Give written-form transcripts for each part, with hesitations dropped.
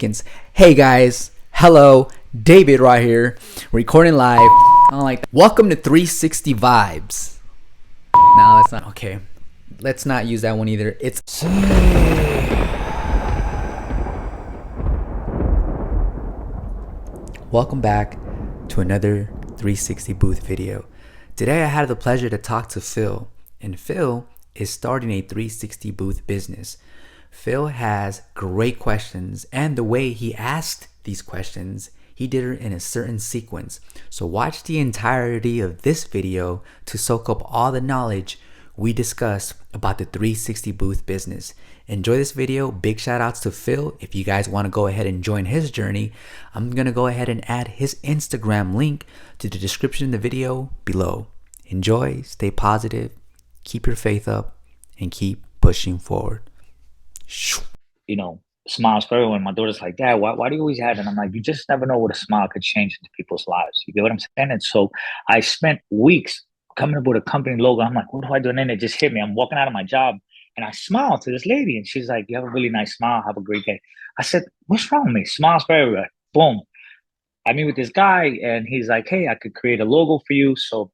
seconds. Hey guys, hello, David right here, recording live. I'm like, welcome to 360 Vibes. No, that's not okay. Let's not use that one either. It's welcome back to another 360 booth video. Today I had the pleasure to talk to Phil, and Phil is starting a 360 booth business. Phil has great questions, and the way he asked these questions, he did it in a certain sequence. So watch the entirety of this video to soak up all the knowledge we discussed about the 360 booth business. Enjoy this video. Big shout outs to Phil. If you guys want to go ahead and join his journey, I'm going to go ahead and add his Instagram link to the description of the video below. Enjoy, stay positive, keep your faith up, and keep pushing forward. You know, smiles for everyone. My daughter's like, Dad, why do you always have it? And I'm like, you just never know what a smile could change into people's lives. You get what I'm saying? And so I spent weeks coming up with a company logo. I'm like, what do I do? And then it just hit me. I'm walking out of my job and I smiled to this lady and she's like, you have a really nice smile. Have a great day. I said, what's wrong with me? Smiles for everyone. Boom. I meet with this guy and he's like, hey, I could create a logo for you. So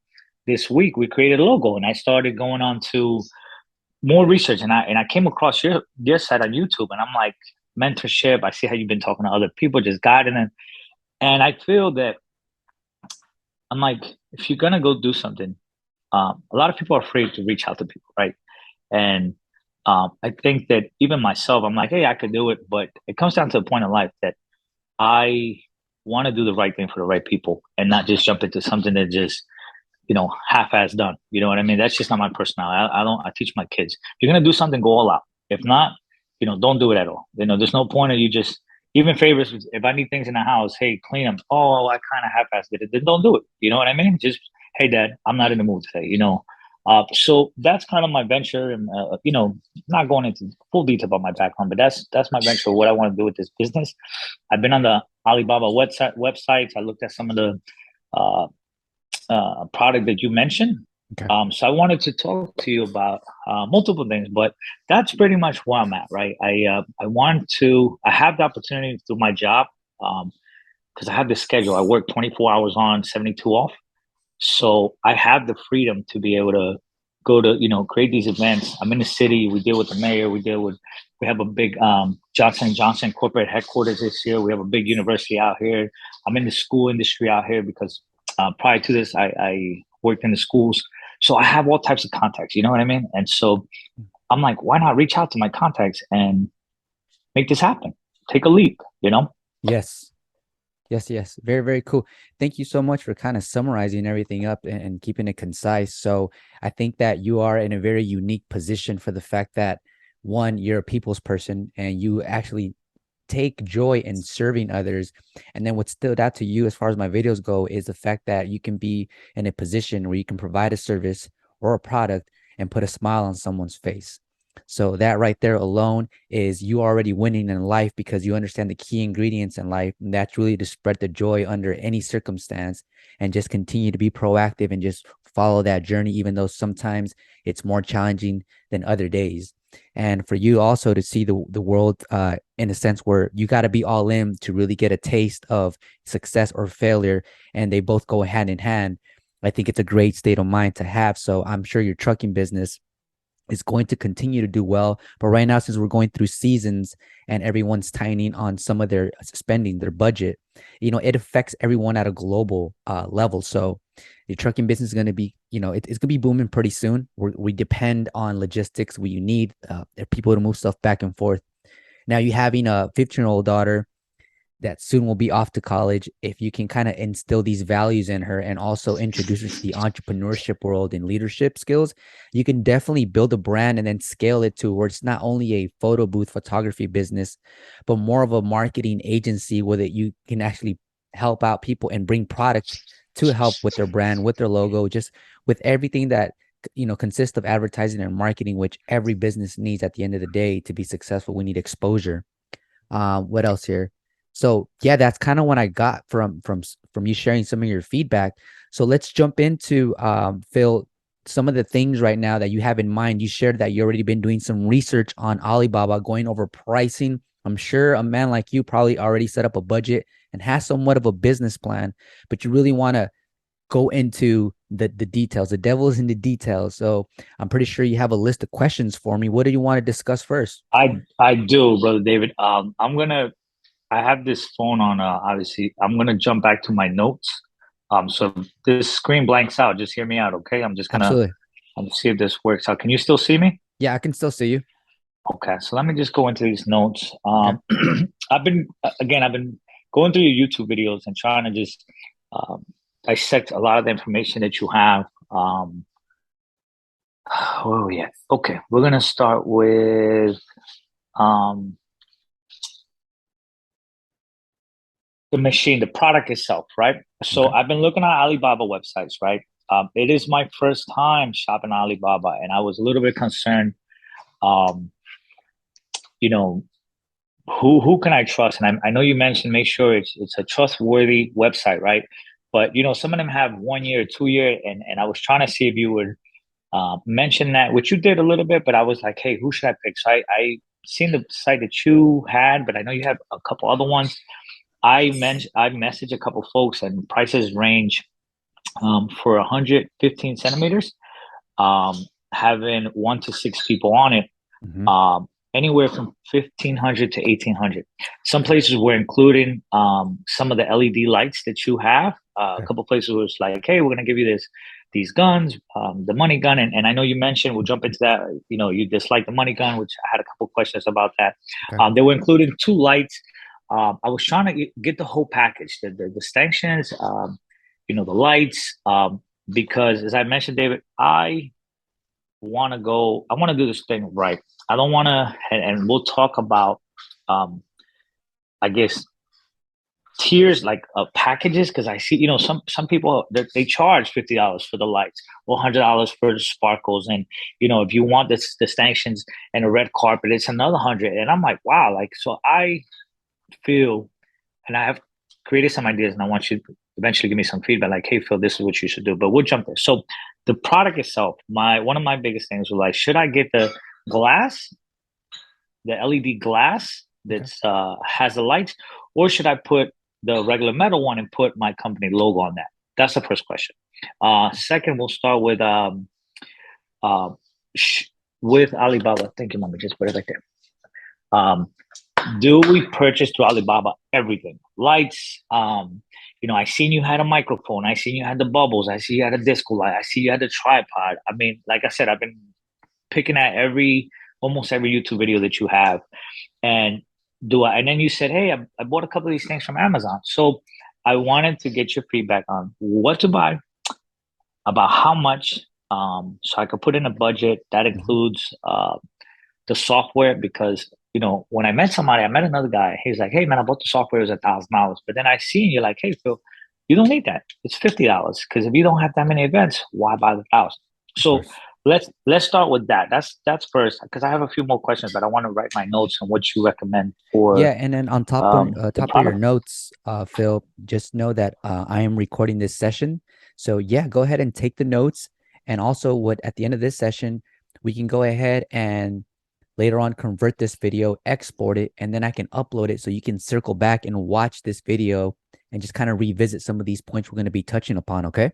this week we created a logo and I started going on to more research and I came across your site on YouTube and I'm like, mentorship. I see how you've been talking to other people, just guiding them. And I feel that I'm like, if you're gonna go do something, a lot of people are afraid to reach out to people, right? And I think that even myself, I'm like, hey, I could do it, but it comes down to a point in life that I want to do the right thing for the right people and not just jump into something that just half-ass done. You know what I mean? That's just not my personality. I teach my kids, if you're going to do something, go all out. If not, don't do it at all. There's no point of you just, even favors, if I need things in the house, hey, clean them. Oh, I kind of half-ass did it. Then don't do it. You know what I mean? Just, hey, Dad, I'm not in the mood today, So that's kind of my venture and, not going into full detail about my background, but that's my venture, what I want to do with this business. I've been on the Alibaba websites. I looked at some of the, product that you mentioned. Okay. So I wanted to talk to you about multiple things, but that's pretty much where I'm at, right? I have the opportunity through my job because I have this schedule. I work 24 hours on, 72 off. So I have the freedom to be able to go to, create these events. I'm in the city. We deal with the mayor. We have a big Johnson & Johnson corporate headquarters this year. We have a big university out here. I'm in the school industry out here because prior to this, I worked in the schools. So I have all types of contacts, you know what I mean? And so I'm like, why not reach out to my contacts and make this happen? Take a leap, Yes. Yes. Very, very cool. Thank you so much for kind of summarizing everything up and keeping it concise. So I think that you are in a very unique position for the fact that, one, you're a people's person and you actually take joy in serving others. And then what stood out to you as far as my videos go is the fact that you can be in a position where you can provide a service or a product and put a smile on someone's face. So that right there alone is you already winning in life because you understand the key ingredients in life. And that's really to spread the joy under any circumstance and just continue to be proactive and just follow that journey, even though sometimes it's more challenging than other days. And for you also to see the world in a sense where you got to be all in to really get a taste of success or failure. And they both go hand in hand. I think it's a great state of mind to have. So I'm sure your trucking business is going to continue to do well. But right now, since we're going through seasons and everyone's tightening on some of their spending, their budget, it affects everyone at a global level. So your trucking business is going to be, it's going to be booming pretty soon. We depend on logistics. We need people to move stuff back and forth. Now, you having a 15-year-old daughter that soon will be off to college, if you can kind of instill these values in her and also introduce her to the entrepreneurship world and leadership skills, you can definitely build a brand and then scale it to where it's not only a photo booth photography business, but more of a marketing agency where that you can actually help out people and bring products to help with their brand, with their logo, just with everything that consists of advertising and marketing, which every business needs at the end of the day to be successful. We need exposure. What else here? So yeah, that's kind of what I got from you sharing some of your feedback. So let's jump into Phil, some of the things right now that you have in mind. You shared that you already been doing some research on Alibaba, going over pricing I'm sure a man like you probably already set up a budget and has somewhat of a business plan, but you really want to go into the details. The devil is in the details. So I'm pretty sure you have a list of questions for me. What do you want to discuss first? I do, brother David. I have this phone on. Obviously, I'm gonna jump back to my notes. So if this screen blanks out, just hear me out, okay? Absolutely. I'm see if this works out. Can you still see me? Yeah, I can still see you. Okay, so let me just go into these notes. Okay. I've been going through your YouTube videos and trying to just um, dissect a lot of the information that you have. Where are we at? Okay, we're gonna start with um, the machine, the product itself, right? So Okay. I've been looking at Alibaba websites, right? It is my first time shopping Alibaba, and I was a little bit concerned. Um, you know, who can I trust? And I know you mentioned make sure it's a trustworthy website, right? But some of them have 1 year, 2 year, and I was trying to see if you would mention that, which you did a little bit, but I was like, hey, who should I pick? So I seen the site that you had, but I know you have a couple other ones. I messaged a couple folks, and prices range for 115 centimeters, um, having 1 to 6 people on it, Mm-hmm. anywhere from 1,500 to 1,800. Some places were including some of the LED lights that you have. A Okay. couple places was like, hey, we're going to give you these guns, the money gun. And I know you mentioned, we'll jump into that. You dislike the money gun, which I had a couple questions about that. Okay. They were including two lights. I was trying to get the whole package, the stanchions, the lights, because as I mentioned, David, I want to do this thing right. I don't want to, and we'll talk about, um, I guess, tiers like packages, because I see, some people they charge $50 for the lights or $100 for the sparkles, and if you want the stanchions and a red carpet, it's another 100, and I'm like, wow, like so I feel, and I have created some ideas, and I want you to eventually give me some feedback, like, hey, Phil, this is what you should do. But we'll jump there. So the product itself, my one of my biggest things was like, should I get the glass, the LED glass Okay. that's has the lights, or should I put the regular metal one and put my company logo on that? That's the first question. Second, we'll start uh, with Alibaba. Thank you, mommy. Just put it right there. Um, do we purchase through Alibaba everything? Lights, I seen you had a microphone. I seen you had the bubbles. I see you had a disco light. I see you had the tripod. I mean, like I said, I've been picking at almost every YouTube video that you have. And and then you said, hey, I bought a couple of these things from Amazon. So I wanted to get your feedback on what to buy, about how much, so I could put in a budget that Mm-hmm. includes the software, because when I met another guy. He's like, hey man, I bought the software, it was $1,000. But then I seen you like, hey Phil, you don't need that. It's $50, because if you don't have that many events, why buy the 1,000? Of So course. let's start with that. That's first, because I have a few more questions, but I want to write my notes on what you recommend Yeah, for and then on the top of your product. notes, Phil, just know that I am recording this session. So yeah, go ahead and take the notes. And also, what at the end of this session, we can go ahead and later on convert this video, export it, and then I can upload it so you can circle back and watch this video and just kind of revisit some of these points we're going to be touching upon. Okay.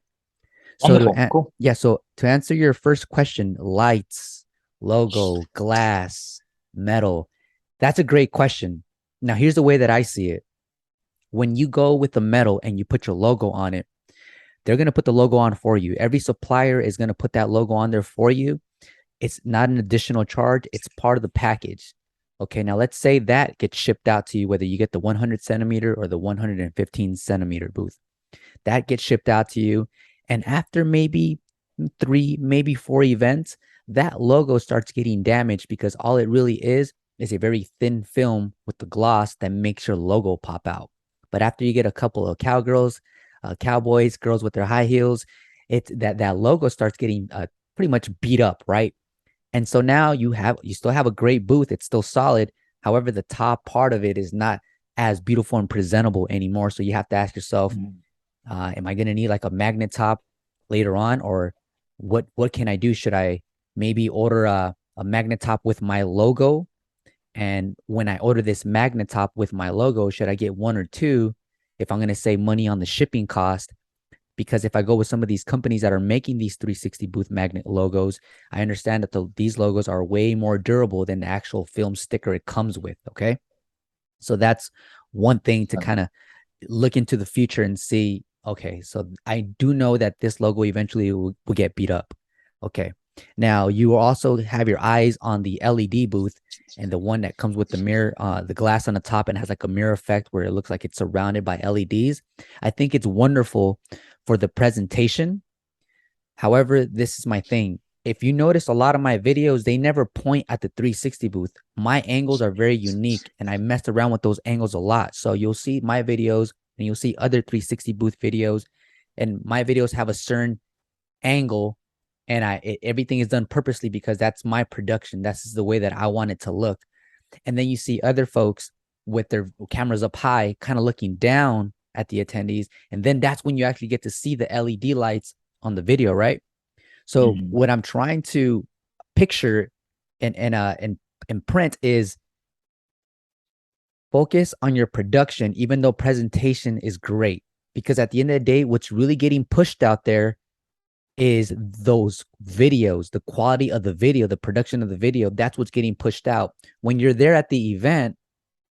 So Wonderful, cool. so to answer your first question, lights, logo, glass, metal. That's a great question. Now, here's the way that I see it. When you go with the metal and you put your logo on it, they're going to put the logo on for you. Every supplier is going to put that logo on there for you. It's not an additional charge, it's part of the package. Okay, now let's say that gets shipped out to you, whether you get the 100 centimeter or the 115 centimeter booth. That gets shipped out to you. And after maybe 3, maybe 4 events, that logo starts getting damaged because all it really is a very thin film with the gloss that makes your logo pop out. But after you get a couple of cowgirls, cowboys, girls with their high heels, it's that logo starts getting pretty much beat up, right? And so now you still have a great booth. It's still solid. However, the top part of it is not as beautiful and presentable anymore. So you have to ask yourself, Mhm. am I going to need like a magnet top later on, or what can I do? Should I maybe order a magnet top with my logo And when I order this magnet top with my logo, should I get one or two if I'm going to save money on the shipping cost? Because if I go with some of these companies that are making these 360 booth magnet logos, I understand that these logos are way more durable than the actual film sticker it comes with. Okay. So that's one thing to kind of look into the future and see, okay, so I do know that this logo eventually will get beat up. Okay. Now you also have your eyes on the LED booth and the one that comes with the mirror, the glass on the top and has like a mirror effect where it looks like it's surrounded by LEDs. I think it's wonderful for the presentation. However, this is my thing. If you notice a lot of my videos, they never point at the 360 booth. My angles are very unique and I messed around with those angles a lot. So you'll see my videos and you'll see other 360 booth videos, and my videos have a certain angle, and everything is done purposely because that's my production. That's just the way that I want it to look. And then you see other folks with their cameras up high, kind of looking down at the attendees. And then that's when you actually get to see the LED lights on the video, right? So Mm-hmm. what I'm trying to picture and print is focus on your production, even though presentation is great. Because at the end of the day, what's really getting pushed out there is those videos, the quality of the video, the production of the video. That's what's getting pushed out. When you're there at the event,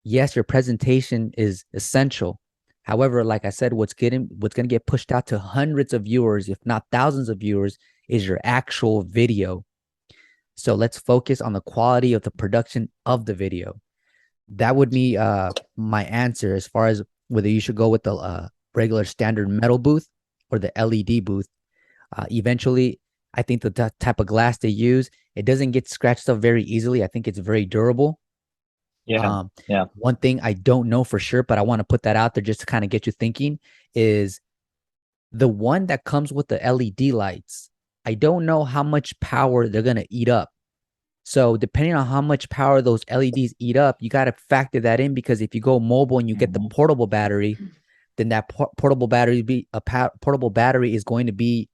yes, your presentation is essential. However, like I said, what's going to get pushed out to hundreds of viewers, if not thousands of viewers, is your actual video. So let's focus on the quality of the production of the video. That would be my answer as far as whether you should go with the regular standard metal booth or the LED booth. Eventually, I think the type of glass they use, it doesn't get scratched up very easily. I think it's very durable. Yeah. Um, Yeah. One thing I don't know for sure, but I want to put that out there just to kind of get you thinking is the one that comes with the LED lights. I don't know how much power they're going to eat up. So depending on how much power those LEDs eat up, you got to factor that in, because if you go mobile and you get the Mm-hmm. portable battery, then that portable battery is going to be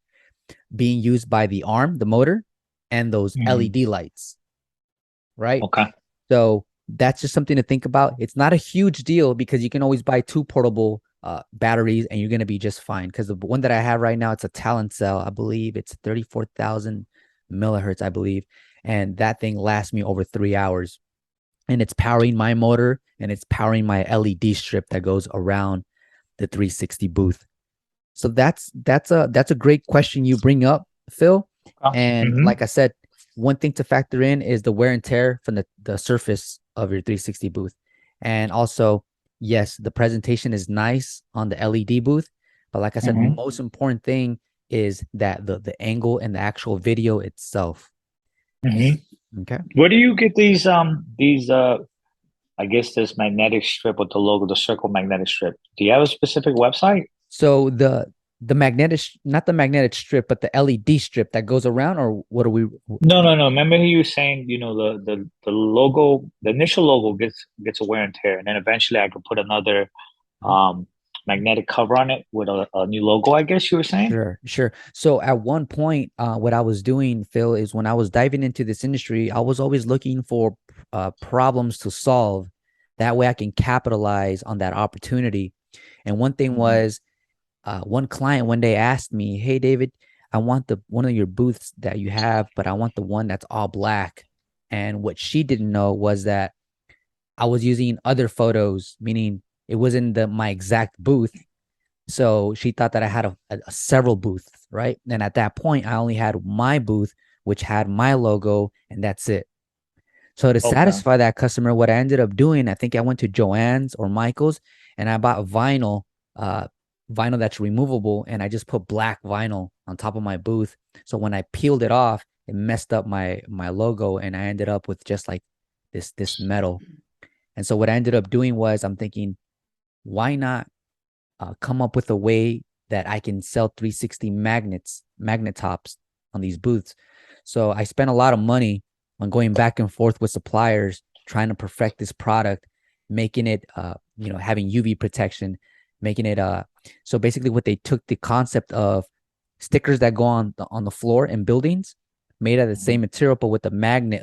being used by the arm, the motor, and those Mm-hmm. LED lights, right? Okay. So that's just something to think about. It's not a huge deal because you can always buy two portable batteries and you're going to be just fine. Because the one that I have right now, it's a Talon cell. I believe it's 34,000 millihertz, I believe. And that thing lasts me over 3 hours. And it's powering my motor and it's powering my LED strip that goes around the 360 booth. So that's a great question you bring up, Phil. Okay. And Mm-hmm. like I said, one thing to factor in is the wear and tear from the surface of your 360 booth. And also, yes, the presentation is nice on the LED booth, but like I said, the Mm-hmm. most important thing is that the angle and the actual video itself. Mm-hmm. Okay. Where do you get these I guess this magnetic strip with the logo, the circle magnetic strip? Do you have a specific website? So the magnetic, not the magnetic strip, but the LED strip that goes around, or what are we? No, no, no. Remember you were saying, the logo, the initial logo gets a wear and tear, and then eventually I could put another Huh? um magnetic cover on it with a new logo, I guess you were saying? Sure, sure. So at one point, what I was doing, Phil, is when I was diving into this industry, I was always looking for problems to solve. That way I can capitalize on that opportunity. And one thing Mm-hmm. was, one client one day asked me, "Hey, David, I want the one of your booths that you have, but I want the one that's all black." And what she didn't know was that I was using other photos, meaning it wasn't my exact booth. So she thought that I had a several booths, right? And at that point, I only had my booth, which had my logo, and that's it. So to Okay. satisfy that customer, what I ended up doing, I think I went to Joann's or Michael's, and I bought uh, vinyl that's removable, and I just put black vinyl on top of my booth. So when I peeled it off, it messed up my logo, and I ended up with just like this metal. And so what I ended up doing was I'm thinking, why not come up with a way that I can sell 360 magnet tops on these booths. So I spent a lot of money on going back and forth with suppliers, trying to perfect this product, making it, having UV protection, making it, so basically what they took the concept of stickers that go on the floor in buildings made out of the Mm-hmm. same material, but with the magnet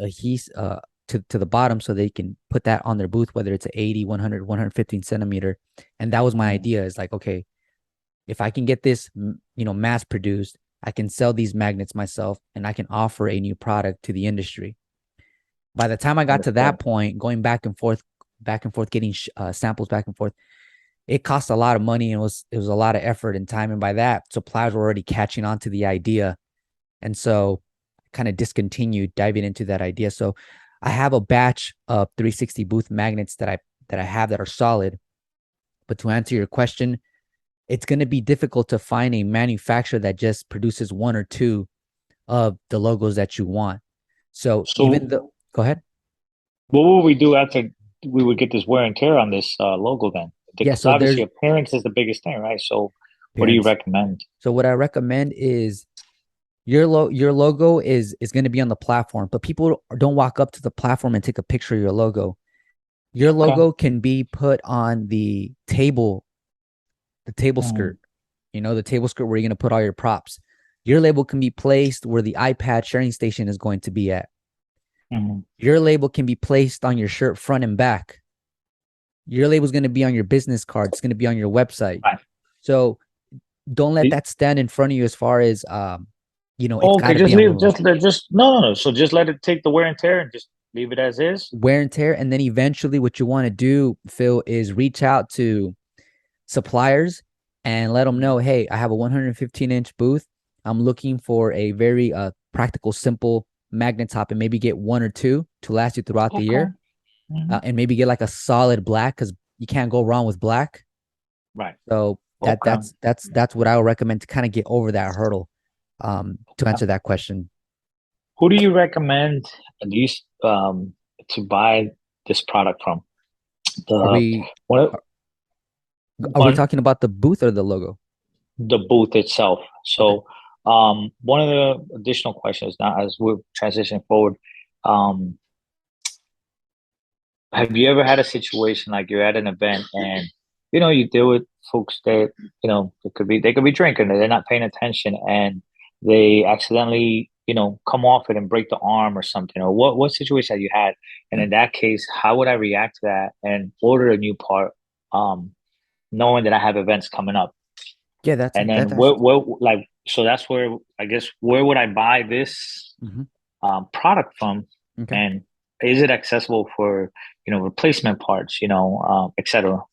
to the bottom so they can put that on their booth, whether it's a 80, 100, 115 centimeter. And that was my Mm-hmm. idea, is like, okay, if I can get this, mass produced, I can sell these magnets myself and I can offer a new product to the industry. By the time I got to Understood. that point, going back and forth, getting samples back and forth, it cost a lot of money, and it was a lot of effort and time. And by that, suppliers were already catching on to the idea. And so I kind of discontinued diving into that idea. So I have a batch of 360 booth magnets that I have that are solid. But to answer your question, it's going to be difficult to find a manufacturer that just produces one or two of the logos that you want. So even So though, go ahead. what will we do after we would get this wear and tear on this logo then? Yeah. Because So obviously there's appearance is the biggest thing, right? So what do you appearance. recommend? So what I recommend is your logo is going to be on the platform, but people don't walk up to the platform and take a picture of your logo. Your Okay. logo can be put on the table Mm-hmm. skirt, the table skirt where you're going to put all your props. Your label can be placed where the iPad sharing station is going to be at. Mm-hmm. Your label can be placed on your shirt front and back. Your label is going to be on your business card. It's going to be on your website. Right. So don't let that stand in front of you as far as it's got Okay, to just be on leave, one. just no. So just let it take the wear and tear and just leave it as is. Wear and tear. And then eventually what you want to do, Phil, is reach out to suppliers and let them know, Mhm. hey, I have a 115-inch booth. I'm looking for a very practical, simple magnet top, and maybe get one or two to last you throughout the Okay. year, Hmm. and maybe get like a solid black, because you can't go wrong with black. Right. So that Okay. that's what I would recommend to kind of get over that hurdle, to Okay. answer that question. Who do you recommend at least to buy this product from? Are The we one, are we one talking about the booth or the logo? the booth itself. Okay. So one of the additional questions now as we're transitioning forward, um, have you ever had a situation like you're at an event and you deal with folks that they could be drinking, they're not paying attention, and they accidentally come off it and break the arm or something, or what situation have you had? And in that case, how would I react to that and order a new part, um, knowing that I have events coming up? Yeah, And that's then actually. like so that's where I guess where would I buy this Mhm. product from, Okay. and is it accessible for replacement parts, etc.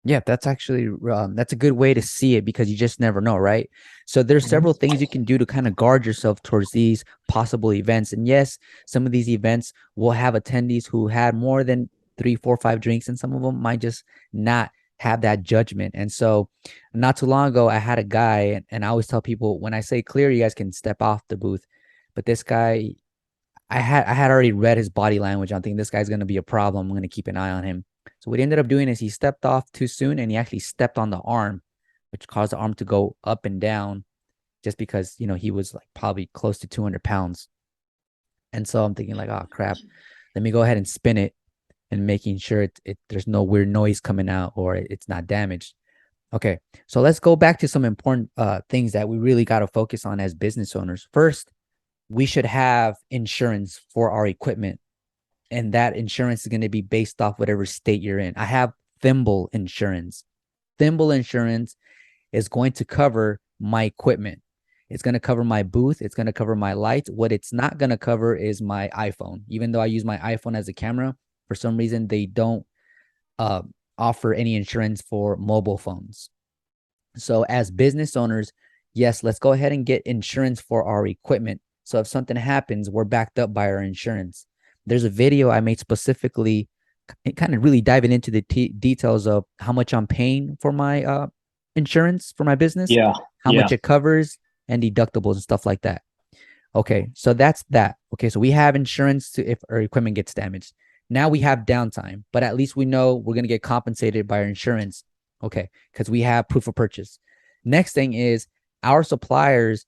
Yeah, that's a good way to see it, because you just never know, right? So there's several Hmm. things you can do to kind of guard yourself towards these possible events. And yes, some of these events will have attendees who had more than 3, 4, 5 drinks, and some of them might just not have that judgment. And so not too long ago, I had a guy, and I always tell people, when I say clear, you guys can step off the booth. But this guy, I had already read his body language. I'm thinking this guy's gonna be a problem. I'm gonna keep an eye on him. So what he ended up doing is he stepped off too soon, and he actually stepped on the arm, which caused the arm to go up and down, just because he was like probably close to 200 pounds. And so I'm thinking like, oh crap, let me go ahead and spin it, and making sure there's no weird noise coming out, or it's not damaged. Okay, so let's go back to some important things that we really got to focus on as business owners. First, we should have insurance for our equipment, and that insurance is going to be based off whatever state you're in. I have Thimble insurance. Thimble insurance is going to cover my equipment. It's going to cover my booth. It's going to cover my lights. What it's not going to cover is my iPhone. Even though I use my iPhone as a camera, for some reason they don't uh, offer any insurance for mobile phones. So as business owners, yes, let's go ahead and get insurance for our equipment. So if something happens, we're backed up by our insurance. There's a video I made specifically, kind of really diving into the details of how much I'm paying for my insurance for my business, Yeah, how yeah. much it covers, and deductibles and stuff like that. Okay, so that's that. Okay, so we have insurance to if our equipment gets damaged. Now we have downtime, but at least we know we're going to get compensated by our insurance. Okay, because we have proof of purchase. Next thing is, our suppliers,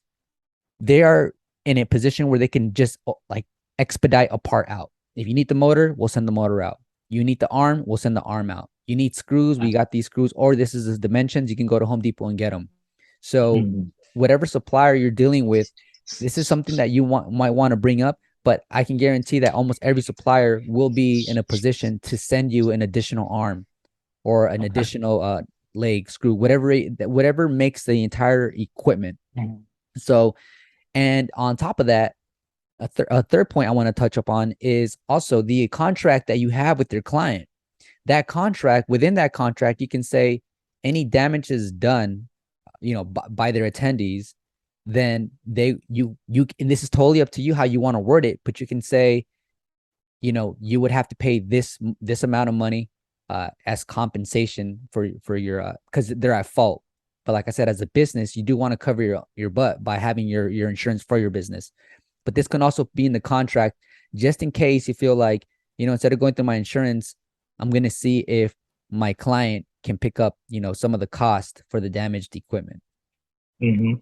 they are in a position where they can just like expedite a part out. If you need the motor, we'll send the motor out. You need the arm, we'll send the arm out. You need screws, we got these screws, or this is the dimensions, you can go to Home Depot and get them. So Mhm. whatever supplier you're dealing with, this is something that you might want to bring up. but I can guarantee that almost every supplier will be in a position to send you an additional arm or an Okay. additional leg, screw, whatever makes the entire equipment. Mm-hmm. So, and on top of that, a third point I want to touch upon is also the contract that you have with your client. That contract, within that contract, you can say any damages done, by their attendees, then and this is totally up to you how you want to word it, but you can say, you would have to pay this amount of money as compensation for your because they're at fault. But like I said, as a business, you do want to cover your butt by having your insurance for your business. But this can also be in the contract just in case you feel like, instead of going through my insurance, I'm going to see if my client can pick up, some of the cost for the damaged equipment. Mm-hmm.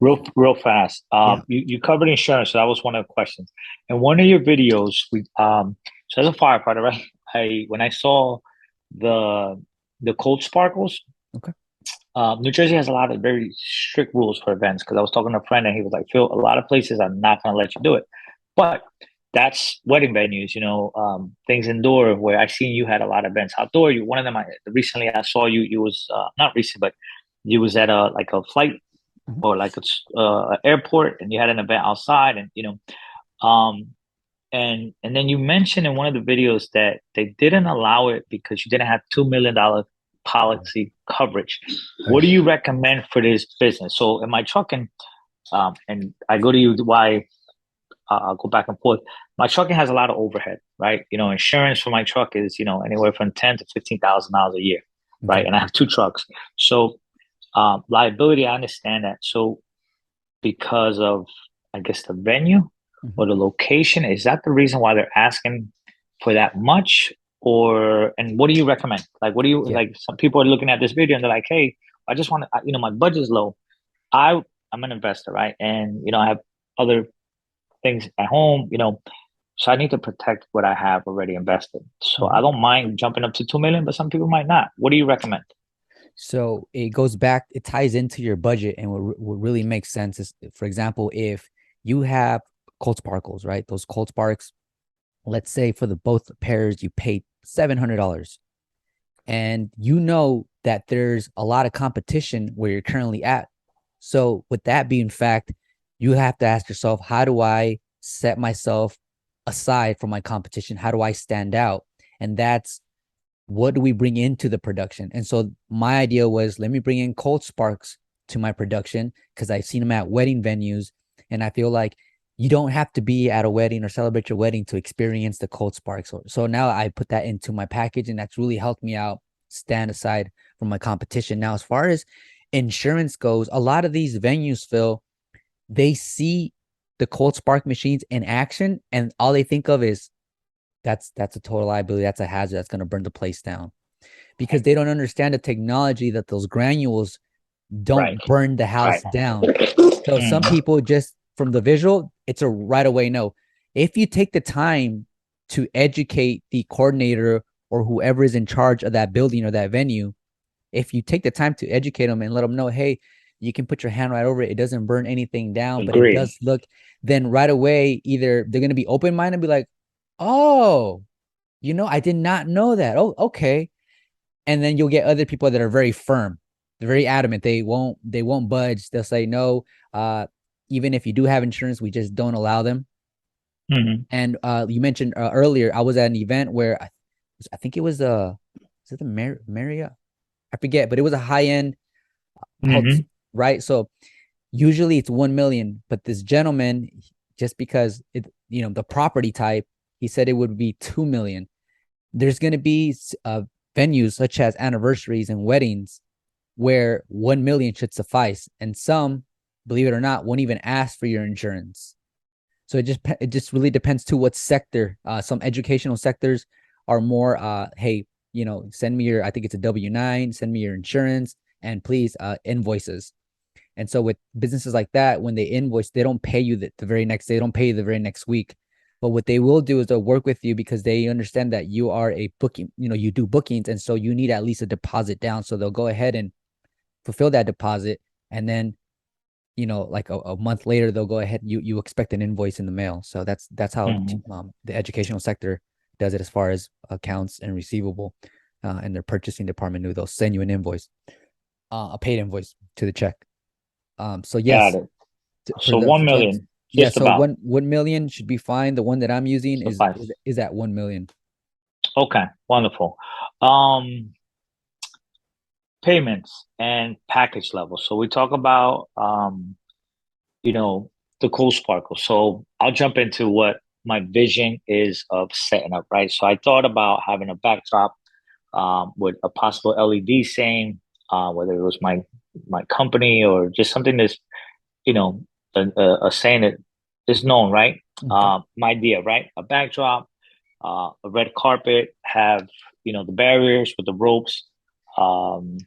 Real fast. Yeah. You covered insurance, so that was one of the questions. In one of your videos, so as a firefighter, right? When I saw the the cold sparkles, Okay. New Jersey has a lot of very strict rules for events because I was talking to a friend and he was like, Phil, a lot of places are not going to let you do it. But that's wedding venues, things indoor where I seen you had a lot of events outdoor. You one of them recently I saw you was not recent, but you was at a flight Mhm. or like airport and you had an event outside and um and then you mentioned in one of the videos that they didn't allow it because you didn't have $2 million policy coverage. What Right. do you recommend for this business? So in my trucking, and I go to you why I'll go back and forth. My trucking has a lot of overhead, right? Insurance for my truck is anywhere from $10,000 to $15,000 a year, right? Okay. And I have two trucks, so liability. I understand that. So because of, I guess, the venue Mhm. or the location? Is that the reason why they're asking for that much? Or, and what do you recommend? Like, what do you Yeah. like? Some people are looking at this video and they're like, hey, I just want to, my budget's low. I'm an investor, right? And, I have other things at home, so I need to protect what I have already invested. So I Mhm. don't mind jumping up to 2 million, but some people might not. What do you recommend? So it goes back, it ties into your budget. And what really makes sense is, for example, if you have cold sparkles, right? Those cold sparks, let's say for the both pairs, you paid $700, and you know that there's a lot of competition where you're currently at. So with that being fact, you have to ask yourself, how do I set myself aside from my competition? How do I stand out? And that's, what do we bring into the production? And so my idea was, let me bring in cold sparks to my production because I've seen them at wedding venues. And I feel like you don't have to be at a wedding or celebrate your wedding to experience the cold sparks. So now I put that into my package, and that's really helped me out stand aside from my competition. Now, as far as insurance goes, a lot of these venues, Phil, they see the cold spark machines in action, and all they think of is, that's a total liability. That's a hazard. That's going to burn the place down, because they don't understand the technology that those granules Right. don't burn the Right. house down. So some Mm-hmm. people, just from the visual, it's a right away no. If you take the time to educate the coordinator or whoever is in charge of that building or that venue, if you take the time to educate them and let them know, hey, you can put your hand right over it. It doesn't burn anything down, but it Agreed. does look. Then right away, either they're going to be open minded and be like, oh, I did not know that. Oh, okay. And then you'll get other people that are very firm. They're very adamant. They won't budge. They'll say no. Even if you do have insurance, we just don't allow them. Mm-hmm. And you mentioned earlier, I was at an event where I think it was is it the Marriott? I forget, but it was a high end hotel, Mm-hmm. right? So usually it's 1 million, but this gentleman, just because the property type, he said it would be 2 million. There's going to be venues such as anniversaries and weddings where 1 million should suffice, and some, believe it or not, won't even ask for your insurance. So it just really depends to what sector. Some educational sectors are more, hey, send me your, I think it's a W-9, send me your insurance, and please invoices. And so with businesses like that, when they invoice, they don't pay you the very next day, they don't pay you the very next week. But what they will do is they'll work with you because they understand that you are a booking, you do bookings. And so you need at least a deposit down. So they'll go ahead and fulfill that deposit. And then, like a month later, they'll go ahead. You expect an invoice in the mail. So that's how Mhm. the educational sector does it as far as accounts and receivable, and their purchasing department knew they'll send you an invoice, a paid invoice to the check. So Got yes, it. for So the one for million, yeah, just so about 1 million should be fine. The one that I'm using is suffice. is is at 1 million. Okay, wonderful. Um, Payments and package level. So we talk about you know, the cool sparkle. So I'll jump into what my vision is of setting up, right? So I thought about having a backdrop with a possible LED saying, whether it was my company or just something that's, you know, a saying that is known, right? Okay. My idea, right? A backdrop, a red carpet, have, the barriers with the ropes. Um,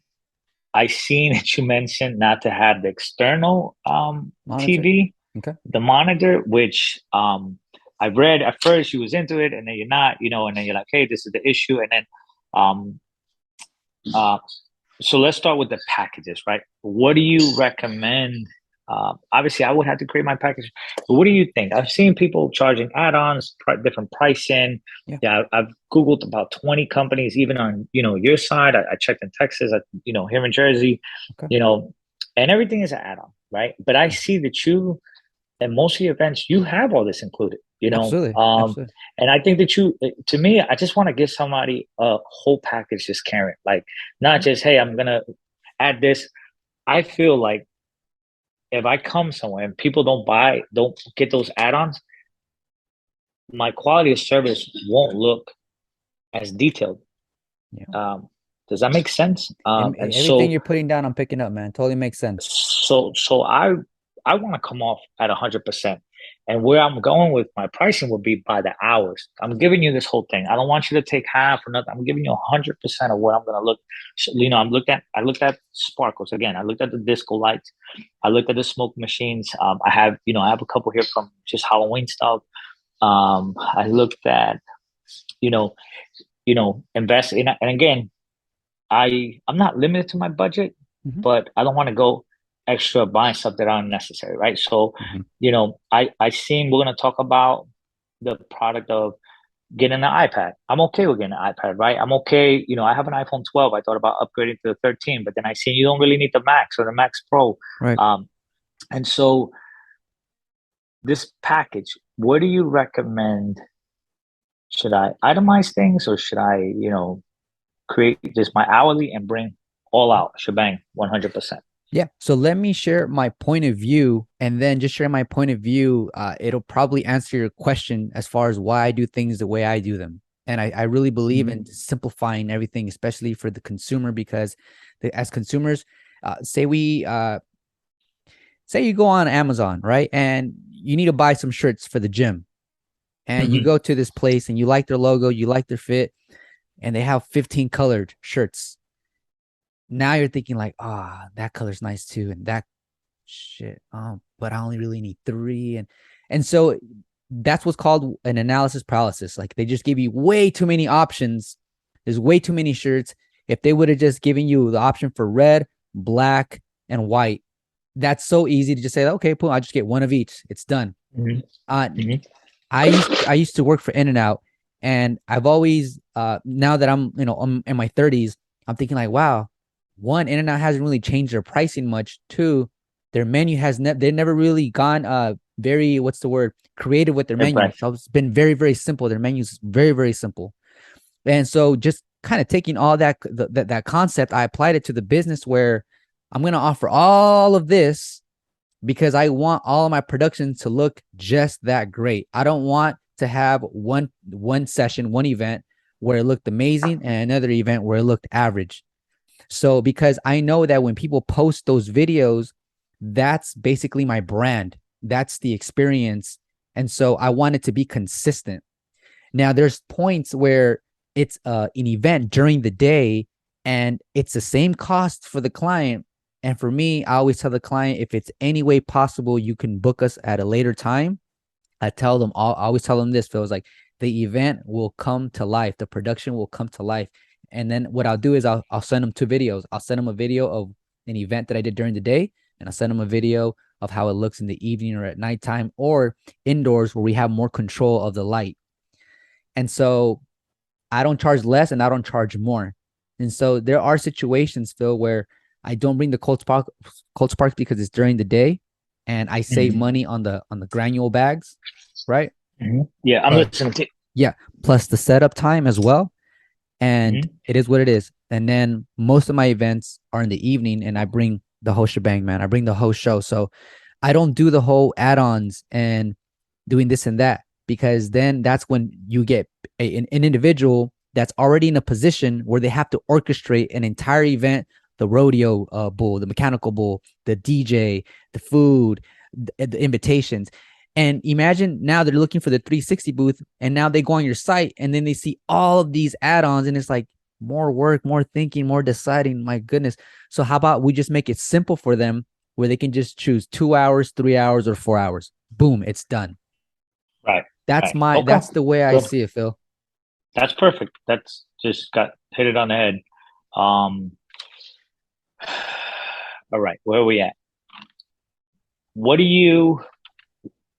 I seen that you mentioned not to have the external Monitor. TV, Okay. the monitor, which I read at first you was into it, and then you're not, and then you're like, hey, this is the issue, and then um, uh, so let's start with the packages, right? What do you recommend? Obviously, I would have to create my package, but what do you think? I've seen people charging add-ons, different pricing. Yeah. Yeah, I've Googled about 20 companies, even on your side. I checked in Texas, here in Jersey, Okay. you know, and everything is an add-on, right? But I Mm. see that you and most of your events you have all this included, Absolutely. Absolutely. and I think that to me, I just want to give somebody a whole package just carrying, like not Okay. just, hey, I'm gonna add this. I feel like if I come somewhere and people don't get those add-ons, my quality of service won't look as detailed. Yeah. um does that make sense? And Everything so you're putting down, I'm picking up, man. Totally makes sense. So I want to come off at 100%. And where I'm going with my pricing would be by the hours. I'm giving you this whole thing. I don't want you to take half or nothing. I'm giving you 100% of what I'm gonna look. So, I looked at sparkles again. I looked at the disco lights. I looked at the smoke machines. I have a couple here from just Halloween stuff. I looked at you know invest in, and again, I'm not limited to my budget, Hmm. but I don't want to go extra buying stuff that aren't necessary, right? So, Hmm. I seen we're gonna talk about the product of getting an iPad. I'm okay with getting an iPad, right? I'm okay. I have an iPhone 12. I thought about upgrading to the 13, but then I seen you don't really need the Max or the Max Pro. Right. Um, and so this package, what do you recommend? Should I itemize things or should I, create just my hourly and bring all out shebang 100%? Yeah. So let me share my point of view, and then just share my point of view. It'll probably answer your question as far as why I do things the way I do them. And I really believe Mm-hmm. in simplifying everything, especially for the consumer, because as consumers, say you go on Amazon, right? And you need to buy some shirts for the gym. And you Mm-hmm. go to this place and you like their logo, you like their fit, and they have 15 colored shirts. Now you're thinking like, that color's nice too, and that shit. But I only really need three, and so that's what's called an analysis paralysis. Like they just give you way too many options. There's way too many shirts. If they would have just given you the option for red, black, and white, that's so easy to just say, okay, cool, I just get one of each. It's done. Uh, Mm-hmm. I used to work for In-N-Out, and I've always now that I'm in my 30s, I'm thinking like, wow, one, In-N-Out hasn't really changed their pricing much. Two, their menu they've never really gone very, what's the word, creative with their menu. Right. So it's been very, very simple. Their menu's very, very simple. And so just kind of taking all that concept, I applied it to the business where I'm going to offer all of this because I want all of my productions to look just that great. I don't want to have one session, one event where it looked amazing and another event where it looked average. So because I know that when people post those videos, that's basically my brand. That's the experience. And so I want it to be consistent. Now there's points where it's an event during the day and it's the same cost for the client. And for me, I always tell the client, if it's any way possible, you can book us at a later time. I always tell them this, Phil, is like the event will come to life. The production will come to life. And then what I'll do is I'll send them two videos. I'll send them a video of an event that I did during the day, and I'll send them a video of how it looks in the evening or at nighttime, or indoors where we have more control of the light. And so I don't charge less and I don't charge more. And so there are situations, Phil, where I don't bring the Cold Sparks because it's during the day, and I save Mm-hmm. money on the granule bags, right? Mm-hmm. Yeah, I'm But listening to. yeah, plus the setup time as well. And Mm-hmm. it is what it is. And then most of my events are in the evening, and I bring the whole shebang, man. I bring the whole show. So I don't do the whole add-ons and doing this and that, because then that's when you get an individual that's already in a position where they have to orchestrate an entire event, the rodeo bull, the mechanical bull, the DJ, the food, the invitations. And imagine now they're looking for the 360 booth, and now they go on your site and then they see all of these add-ons, and it's like more work, more thinking, more deciding. My goodness. So how about we just make it simple for them, where they can just choose 2 hours, 3 hours, or 4 hours. Boom, it's done. Right. Right. Okay. That's the way I Good. see it, Phil. That's perfect. That's just got hit it on the head. Um, all right. Where are we at? What do you,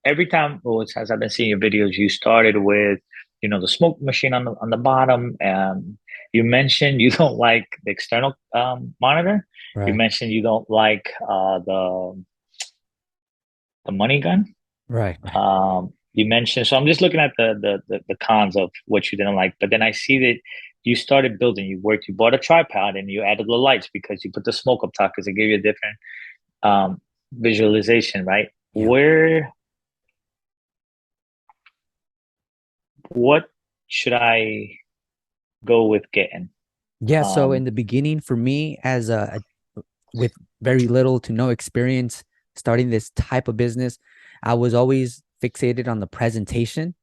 every time, well, as I've been seeing your videos, you started with, the smoke machine on the bottom. You mentioned you don't like the external monitor. You Right. mentioned you don't like the money gun. Right. Right. You mentioned, so I'm just looking at the cons of what you didn't like, but then I see that you started building. You bought a tripod and you added the lights because you put the smoke up top because it gave you a different um, visualization, right? Yep. What should I go with getting? Yeah. So in Um, the beginning, for me, as with very little to no experience starting this type of business, I was always fixated on the presentation,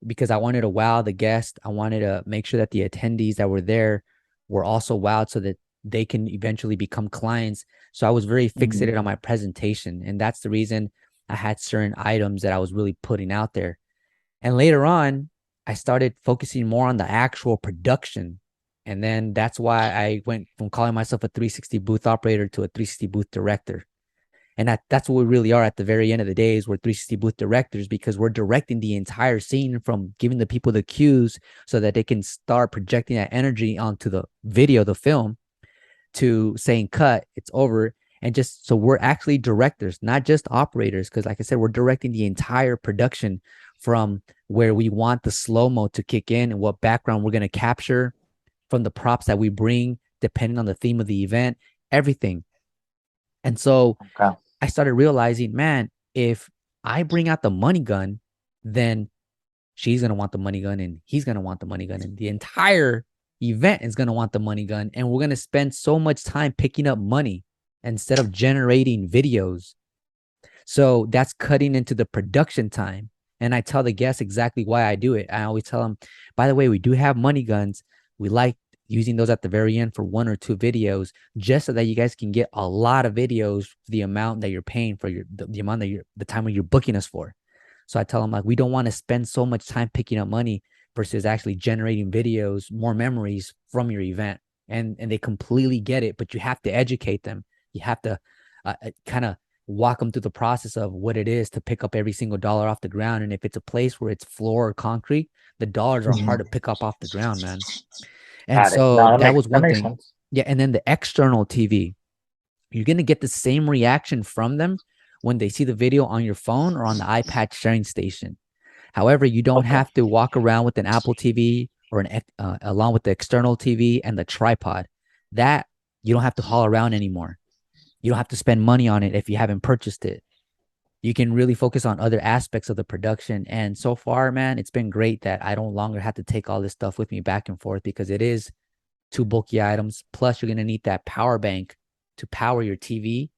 because I wanted to wow the guest. I wanted to make sure that the attendees that were there were also wowed, so that they can eventually become clients. So I was very mhm, fixated on my presentation. And that's the reason I had certain items that I was really putting out there. And later on, I started focusing more on the actual production. And then that's why I went from calling myself a 360 booth operator to a 360 booth director. And that's what we really are at the very end of the day, is we're 360 booth directors, because we're directing the entire scene, from giving the people the cues so that they can start projecting that energy onto the video, the film, to saying cut, it's over. And just so we're actually directors, not just operators, because like I said, we're directing the entire production, from where we want the slow-mo to kick in and what background we're going to capture, from the props that we bring depending on the theme of the event, everything. And so okay. I started realizing, man, if I bring out the money gun, then she's going to want the money gun, and he's going to want the money gun, and the entire event is going to want the money gun. And we're going to spend so much time picking up money instead of generating videos. So that's cutting into the production time. And I tell the guests exactly why I do it. I always tell them, by the way, we do have money guns. We like using those at the very end for 1 or 2 videos, just so that you guys can get a lot of videos for the amount that you're paying for, the amount that the time when you're booking us for. So I tell them, like, we don't want to spend so much time picking up money versus actually generating videos, more memories from your event. And they completely get it, but you have to educate them. You have to kind of walk them through the process of what it is to pick up every single dollar off the ground. And if it's a place where it's floor or concrete, the dollars are hard to Mhm. pick up off the ground, man. And Got it. so No, that was that one makes thing. sense. Yeah. And then the external TV, you're going to get the same reaction from them when they see the video on your phone or on the iPad sharing station. However, you don't Okay. have to walk around with an Apple TV or along with the external TV and the tripod. That you don't have to haul around anymore. You don't have to spend money on it if you haven't purchased it. You can really focus on other aspects of the production. And so far, man, it's been great that I don't longer have to take all this stuff with me back and forth, because it is 2 bulky items. Plus, you're going to need that power bank to power your TV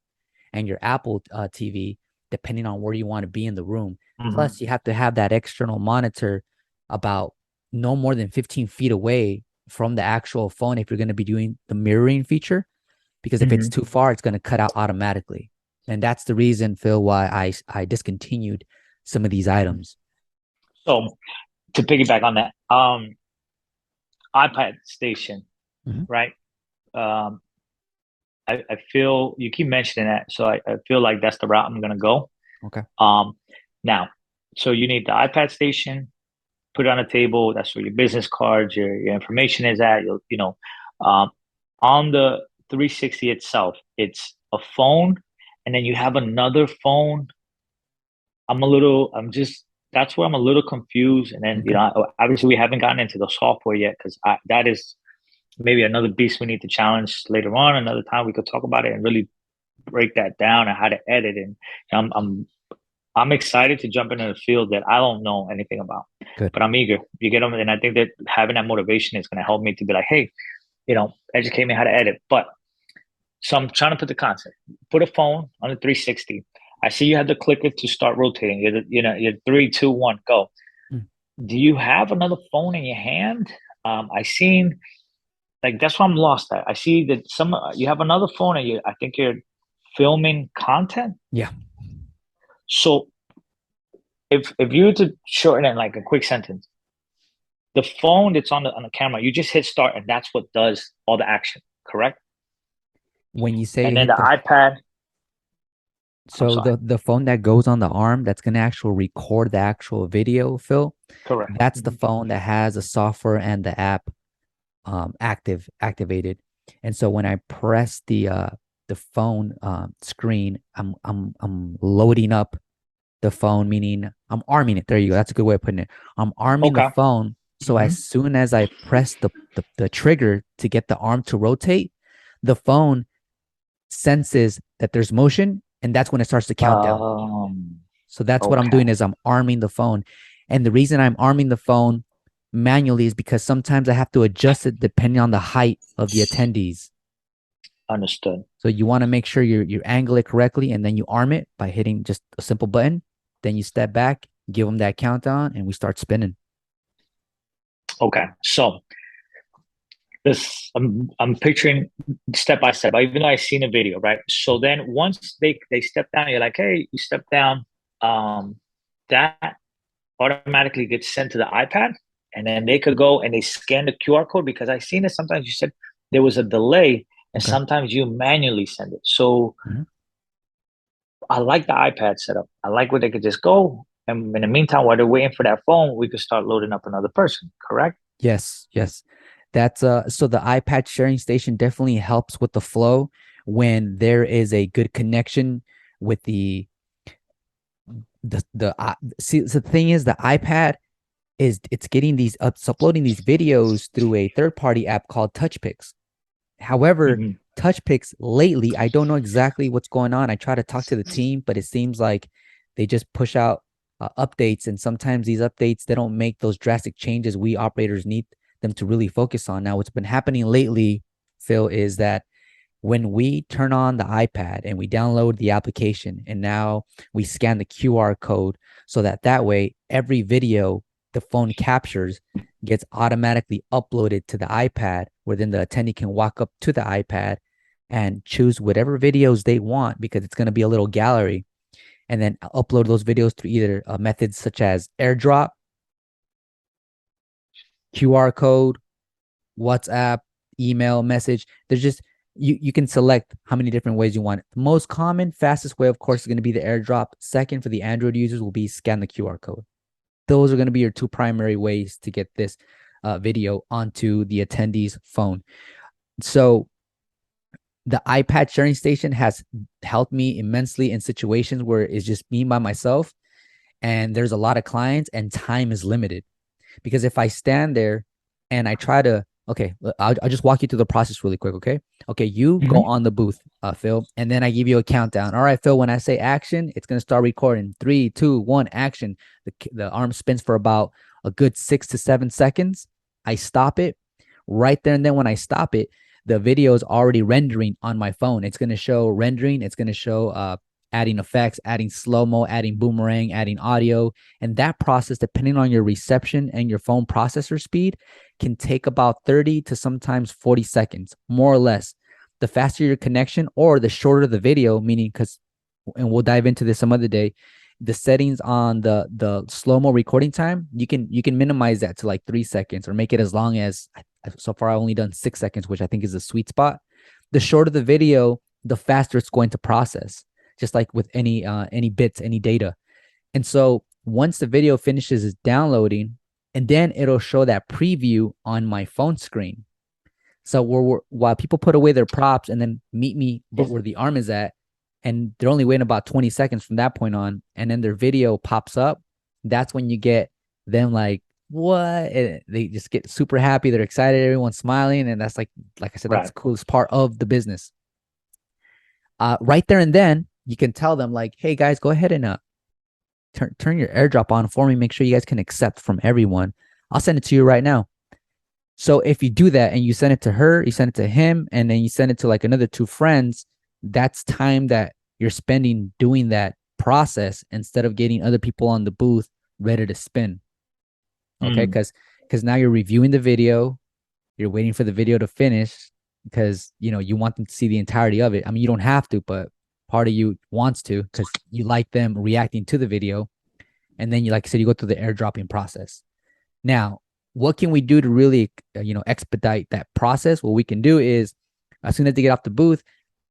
and your Apple TV, depending on where you want to be in the room. Hmm. Plus, you have to have that external monitor about no more than 15 feet away from the actual phone if you're going to be doing the mirroring feature, because if it's Hmm. too far, it's going to cut out automatically. And that's the reason, Phil, why I discontinued some of these items. So to piggyback on that, iPad station, Mhm. right? Um, I feel you keep mentioning that, so I feel like that's the route I'm gonna go. Okay. Um, Now, so you need the iPad station, put it on a table. That's where your business cards, your information is at. Um, on the 360 itself, it's a phone, and then you have another phone. I'm just, that's where I'm a little confused. And then, Okay. obviously we haven't gotten into the software yet because that is maybe another beast we need to challenge later on. Another time we could talk about it and really break that down and how to edit. And I'm excited to jump into the field that I don't know anything about, Good. but I'm eager. You get them, and I think that having that motivation is going to help me to be like, hey, educate me how to edit. But so I'm trying to put the concept. Put a phone on the 360. I see you have the clicker to start rotating. You're 3, 2, 1, go. Mm. Do you have another phone in your hand? I seen like that's why I'm lost at. I see that you have another phone and I think you're filming content. Yeah. So if you were to shorten it in like a quick sentence, the phone that's on the camera, you just hit start and that's what does all the action, correct? When you say And to then hit the the iPad, I'm so sorry, the phone that goes on the arm that's gonna actually record the actual video, Phil, correct. that's the Mhm. phone that has the software and the app activated. And so when I press the phone screen, I'm loading up the phone, meaning I'm arming it. There you go. That's a good way of putting it. I'm arming the Okay. phone. So Hmm. as soon as I press the trigger to get the arm to rotate, the phone senses that there's motion, and that's when it starts to count down. Um, So that's what I'm okay. doing is I'm arming the phone. And the reason I'm arming the phone manually is because sometimes I have to adjust it depending on the height of the attendees. Understood. So you want to make sure you angle it correctly and then you arm it by hitting just a simple button. Then you step back, give them that countdown, and we start spinning. Okay. So this I'm picturing step by step, even though I've seen a video, right? So then once they step down, you're like, hey, you step down, that automatically gets sent to the iPad, and then they could go and they scan the QR code because I've seen it sometimes you said there was a delay and Okay. sometimes you manually send it. So Mhm. I like the iPad setup. I like where they could just go. And in the meantime, while they're waiting for that phone, we could start loading up another person, correct? Yes, yes. That's so the iPad sharing station definitely helps with the flow when there is a good connection with see so the thing is the iPad is it's getting it's uploading these videos through a third-party app called TouchPix. However, Mm-hmm. TouchPix lately, I don't know exactly what's going on. I try to talk to the team, but it seems like they just push out updates, and sometimes these updates they don't make those drastic changes we operators need them to really focus on. Now, what's been happening lately, Phil, is that when we turn on the iPad and we download the application and now we scan the QR code so that way every video the phone captures gets automatically uploaded to the iPad where then the attendee can walk up to the iPad and choose whatever videos they want because it's going to be a little gallery and then upload those videos through either methods such as airdrop, QR code, WhatsApp, email, message. There's just you can select how many different ways you want it. The most common, fastest way, of course, is going to be the airdrop. Second, for the Android users, will be scan the QR code. Those are going to be your two primary ways to get this video onto the attendee's phone. So the iPad sharing station has helped me immensely in situations where it's just me by myself and there's a lot of clients and time is limited. Because if I stand there and I try to, okay, I'll just walk you through the process really quick, okay? Okay, you go Mm-hmm. on the booth, Phil, and then I give you a countdown. All right, Phil, when I say action, it's going to start recording. 3, 2, 1, action. The arm spins for about a good 6 to 7 seconds. I stop it right there. And then when I stop it, the video is already rendering on my phone. It's going to show rendering. It's going to show adding effects, adding slow-mo, adding boomerang, adding audio. And that process, depending on your reception and your phone processor speed, can take about 30 to sometimes 40 seconds, more or less. The faster your connection or the shorter the video, meaning because, and we'll dive into this some other day, the settings on the slow-mo recording time, you can minimize that to like 3 seconds or make it as long as so far I've only done 6 seconds, which I think is a sweet spot. the shorter the video, the faster it's going to process, just like with any bits, any data. And so once the video finishes is downloading, and then it'll show that preview on my phone screen. So while people put away their props and then meet me but where the arm is at, and they're only waiting about 20 seconds from that point on, and then their video pops up, that's when you get them like, what? And they just get super happy. They're excited. Everyone's smiling. And that's like I said, that's Right. the coolest part of the business. Right there and then you can tell them like, hey guys, go ahead and turn your airdrop on for me. Make sure you guys can accept from everyone. I'll send it to you right now. So if you do that and you send it to her, you send it to him, and then you send it to like another two friends, that's time that you're spending doing that process instead of getting other people on the booth ready to spin. Okay. Mm. Because now you're reviewing the video, you're waiting for the video to finish because you want them to see the entirety of it. I mean, you don't have to, but part of you wants to because you like them reacting to the video. And then like I said, you go through the airdropping process. Now, what can we do to really expedite that process? What we can do is, as soon as they get off the booth,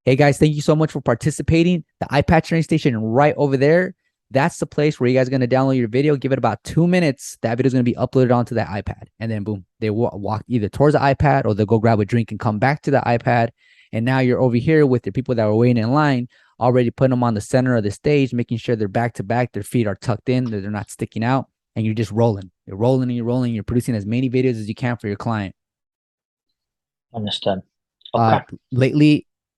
hey guys, thank you so much for participating. The iPad sharing station right over there, that's the place where you guys are going to download your video. Give it about 2 minutes. That video is going to be uploaded onto that iPad. And then boom, they walk either towards the iPad or they'll go grab a drink and come back to the iPad. And now you're over here with the people that were waiting in line, already putting them on the center of the stage, making sure they're back to back, their feet are tucked in, that they're not sticking out, and you're just rolling. You're rolling and you're rolling. You're producing as many videos as you can for your client. Understood. Okay.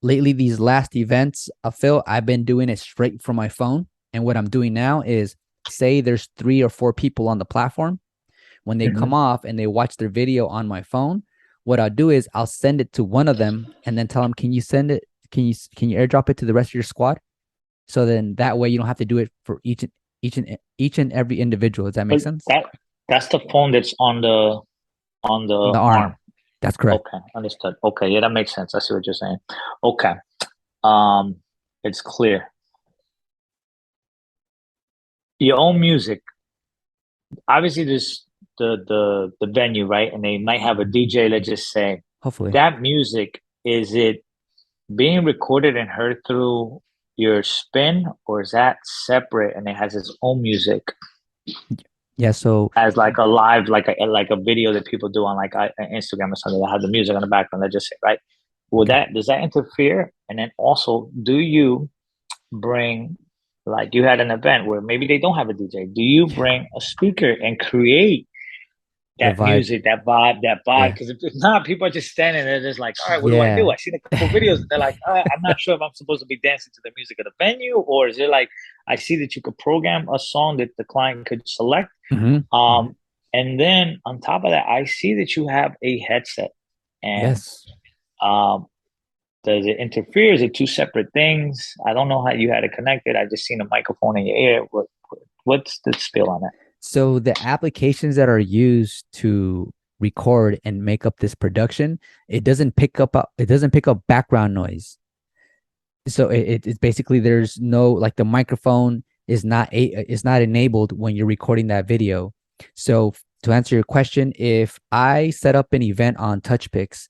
Lately, these last events, Phil, I've been doing it straight from my phone. And what I'm doing now is, say there's 3 or 4 people on the platform. When they come off and they watch their video on my phone, what I'll do is I'll send it to one of them and then tell them, can you send it? Can you airdrop it to the rest of your squad? So then that way you don't have to do it for each and every individual. Does that make sense? That's the phone that's on the The arm. That's correct. Okay, understood. Okay, yeah, that makes sense. I see what you're saying. Okay. It's clear. Your own music. Obviously, there's the venue, right? And they might have a DJ, let's just say. Hopefully. That music, is it being recorded and heard through your spin, or is that separate and it has its own music? Yeah, so as like a live, like a video that people do on like Instagram or something that have the music in the background. Let's just say, right? Does that interfere? And then also, do you bring, like you had an event where maybe they don't have a DJ? Do you bring a speaker and create that music, that vibe? Yeah. Because if not, people are just standing there, just like, all right, what do I Yeah. do? I seen a couple videos, and they're like, I'm not sure if I'm supposed to be dancing to the music of the venue, or is it like, I see that you could program a song that the client could select. And then on top of that, I see that you have a headset. And Yes. does it interfere? Is it two separate things? I don't know how you had it connected. I just seen a microphone in your ear. What's the spill on that? So the applications that are used to record and make up this production, it doesn't pick up background noise. So it's basically, there's no, like, the microphone is not enabled when you're recording that video. So to answer your question, if I set up an event on TouchPix,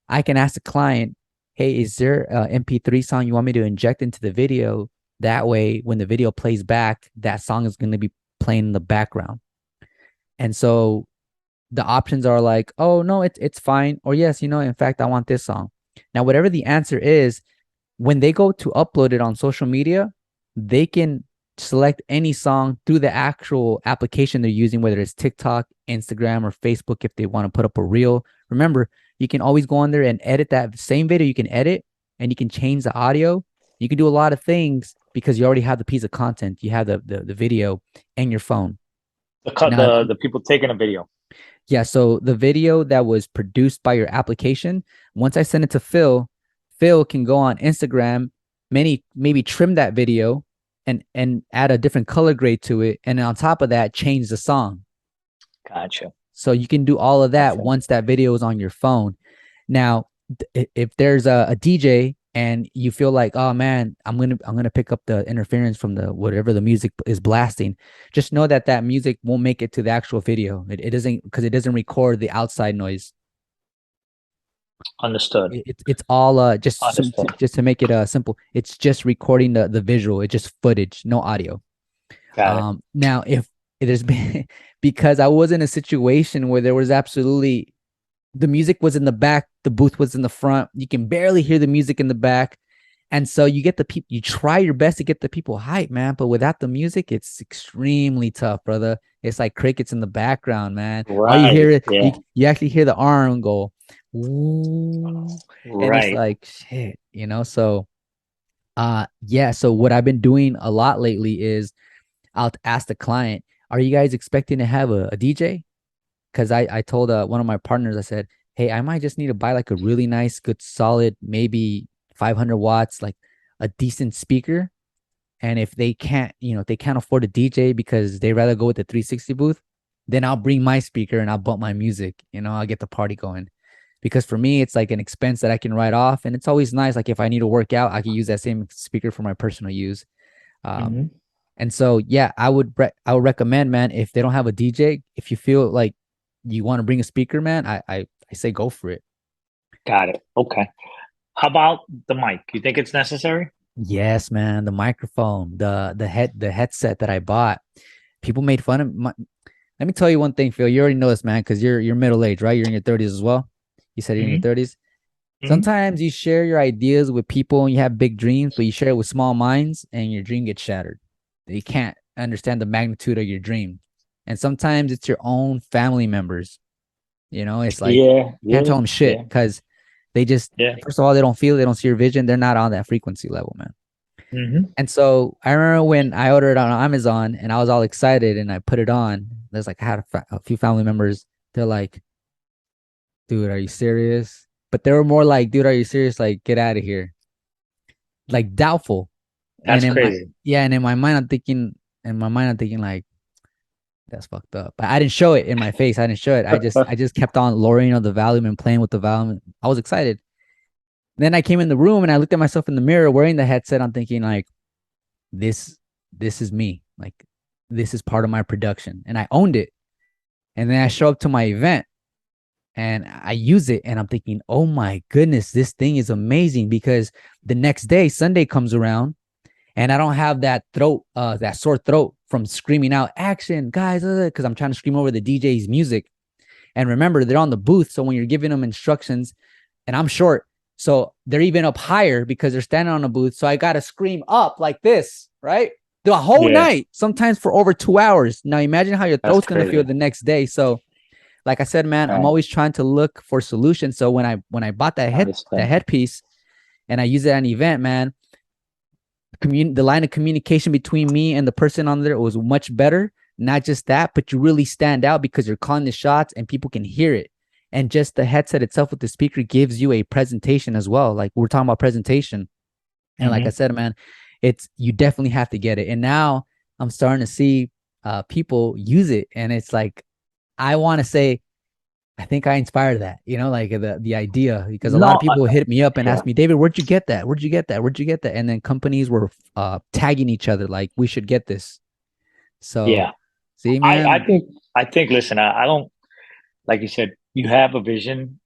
I can ask the client, hey, is there an MP3 song you want me to inject into the video? That way, when the video plays back, that song is going to be playing in the background. And so the options are like, oh, no, it's fine. Or yes, in fact, I want this song. Now, whatever the answer is, when they go to upload it on social media, they can select any song through the actual application they're using, whether it's TikTok, Instagram, or Facebook, if they want to put up a reel. Remember, you can always go on there and edit that same video. You can edit and you can change the audio. You can do a lot of things because you already have the piece of content. You have the video and your phone. The people taking a video. Yeah, so the video that was produced by your application, once I send it to Phil can go on Instagram, maybe trim that video and add a different color grade to it, and on top of that, change the song. Gotcha. So you can do all of that once that video is on your phone. Now, if there's a DJ and you feel like, oh man, I'm gonna pick up the interference from the whatever the music is blasting, just know that music won't make it to the actual video. It doesn't, because it doesn't record the outside noise. Understood. It's all Understood. just to make it simple. It's just recording the visual. It's just footage, no audio. Got it. Now if there's been because I was in a situation where there was absolutely the music was in the back, the booth was in the front. You can barely hear the music in the back. And so you get the people, you try your best to get the people hype, man. But without the music, it's extremely tough, brother. It's like crickets in the background, man. All you hear Right. is Yeah. you actually hear the arm go, ooh, and it's Right. like shit, you know. So yeah. So what I've been doing a lot lately is I'll ask the client, are you guys expecting to have a DJ? Because I told one of my partners, I said, hey, I might just need to buy like a really nice, good, solid, maybe 500 watts, like a decent speaker. And if they can't, if they can't afford a DJ because they rather go with the 360 booth, then I'll bring my speaker and I'll bump my music. I'll get the party going. Because for me, it's like an expense that I can write off. And it's always nice. Like if I need to work out, I can use that same speaker for my personal use. Um, Hmm. and so, yeah, I would recommend, man, if they don't have a DJ, if you feel like you want to bring a speaker, man, I say go for it. Got it. Okay. How about the mic? You think it's necessary? Yes, man, the microphone, the headset that I bought. People made fun of my. Let me tell you one thing, Phil. You already know this, man, because you're middle aged, right? You're in your 30s as well. You said you're in your Hmm. 30s. Hmm. Sometimes you share your ideas with people and you have big dreams, but you share it with small minds and your dream gets shattered. They can't understand the magnitude of your dream. And sometimes it's your own family members. It's like Yeah. can't Yeah. tell them shit Yeah. because they just Yeah. first of all they don't feel, they don't see your vision, they're not on that frequency level, man. Hmm. And so I remember when I ordered it on Amazon and I was all excited and I put it on. There's like I had a few family members. They're like, "Dude, are you serious?" But they were more like, "Dude, are you serious? Like, get out of here." Like doubtful. And That's in my crazy. yeah, and in my mind I'm thinking like that's fucked up. But I didn't show it in my face. I didn't show it. I just kept on lowering the volume and playing with the volume. I was excited. Then I came in the room and I looked at myself in the mirror wearing the headset. I'm thinking like this this is me. Like this is part of my production. And I owned it. And then I show up to my event and I use it and I'm thinking, "Oh my goodness, this thing is amazing," because the next day, Sunday comes around and I don't have that sore throat from screaming out action, guys, because I'm trying to scream over the DJ's music. And remember, they're on the booth. So when you're giving them instructions, and I'm short, so they're even up higher because they're standing on a booth. So I got to scream up like this, right? The whole Yeah. night, sometimes for over 2 hours. Now imagine how your That's throat's going to feel crazy. the next day. So, like I said, man, I'm Right. always trying to look for solutions. So when I bought that Understood. headpiece and I use it at an event, man, the line of communication between me and the person on there was much better. Not just that, but you really stand out because you're calling the shots and people can hear it. And just the headset itself with the speaker gives you a presentation as well. Like we're talking about presentation. And like I Hmm. said, man, it's you definitely have to get it. And now I'm starting to see people use it. And it's like I want to say I think I inspired that, like the idea, because a lot of No. people hit me up and Yeah. ask me, David, where'd you get that? Where'd you get that? Where'd you get that? And then companies were tagging each other like we should get this. So, Yeah. see, I man. think. I think. Listen. I don't. Like you said, you have a vision.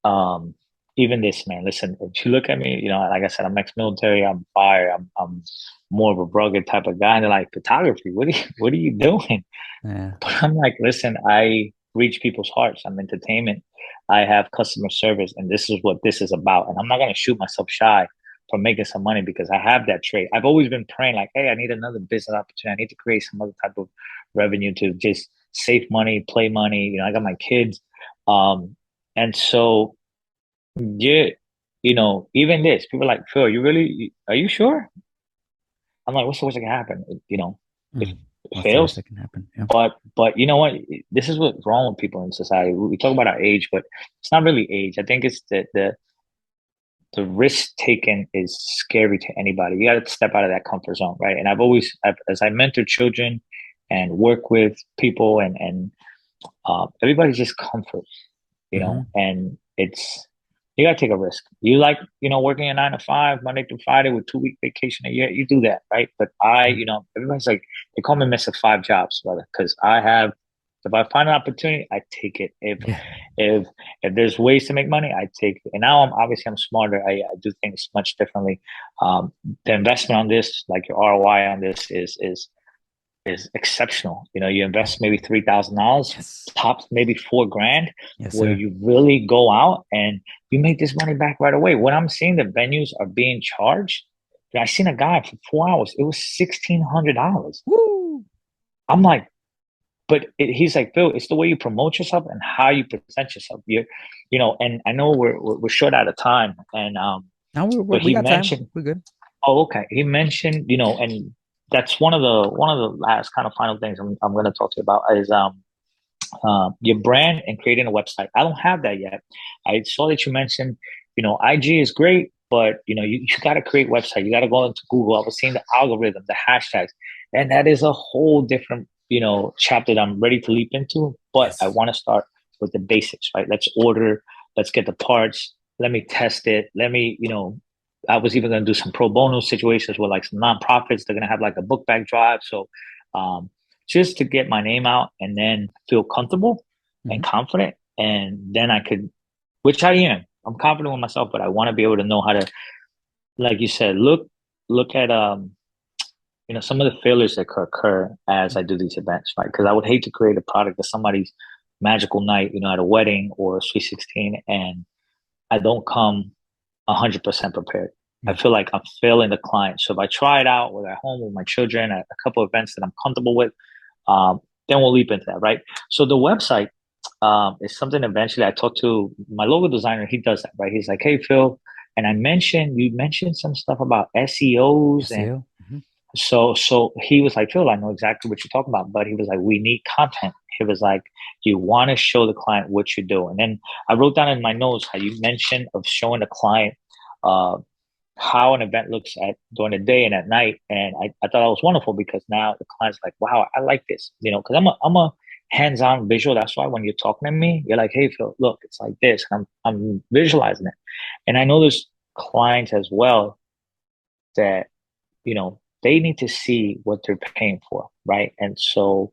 Um, Even this man, listen, if you look at me, like I said, I'm ex-military, I'm fire, I'm more of a rugged type of guy. And they're like, photography, what are you doing? Yeah. But I'm like, listen, I reach people's hearts. I'm entertainment. I have customer service, and this is what this is about. And I'm not gonna shoot myself shy from making some money because I have that trait. I've always been praying, like, hey, I need another business opportunity. I need to create some other type of revenue to just save money, play money. I got my kids. And so yeah, even this, people are like, Phil, are you sure? I'm like, what's the worst that can happen? If Mm. it What's the worst fails, that can happen? Yeah. but you know what? This is what's wrong with people in society. We talk about our age, but it's not really age. I think it's the risk taken is scary to anybody. You got to step out of that comfort zone, right? And as I mentor children and work with people, and everybody's just comfort, Mm-hmm. and you gotta take a risk. You like, working a 9 to 5, Monday through Friday with 2 week vacation a year, you do that, right? But everybody's like, they call me Mr. Five Jobs, brother, because I have If I find an opportunity, I take it. Yeah. If if there's ways to make money, I take it. And now I'm smarter. I do things much differently. The investment on this, like your ROI on this, is exceptional. You know, you invest maybe $3,000, Yes. tops maybe 4 grand, Yes, where sir. you really go out and you make this money back right away. When I'm seeing the venues are being charged, I seen a guy for 4 hours. It was $1,600. Woo. I'm like, but he's like, Phil, it's the way you promote yourself and how you present yourself. And I know we're short out of time, and Now but we he got time. mentioned, We're good. oh, okay, he mentioned, and that's one of the last kind of final things I'm going to talk to you about is your brand and creating a website. I don't have that yet. I saw that you mentioned, IG is great, but you got to create website. You got to go into Google. I was seeing the algorithm, the hashtags, and that is a whole different, chapter that I'm ready to leap into. But I Yes. want to start with the basics, right? Let's order, let's get the parts. Let me test it. I was even going to do some pro bono situations with like some nonprofits. They're going to have like a book bag drive. So, um, just to get my name out and then feel comfortable and Mhm. confident. And then I could, which I am. I'm confident with myself, but I want to be able to know how to, like you said, look at some of the failures that could occur as I do these events, right? Because I would hate to create a product of somebody's magical night, at a wedding or a sweet 16, and I don't come 100% prepared. I Yeah. feel like I'm failing the client. So if I try it out, whether at home with my children, at a couple of events that I'm comfortable with, then we'll leap into that, right? So the website is something eventually I talked to my logo designer. He does that, right? He's like, hey, Phil, and you mentioned some stuff about SEOs. And SEO. Mhm. so he was like, Phil, I know exactly what you're talking about, but he was like, we need content. He was like, you want to show the client what you do. And then I wrote down in my notes how you mentioned of showing the client uh, how an event looks at during the day and at night. And I thought that was wonderful because now the client's like, wow, I like this, because I'm a hands-on visual. That's why when you're talking to me, you're like, hey, Phil, look, it's like this. I'm visualizing it. And I know there's clients as well that, they need to see what they're paying for, right? And so,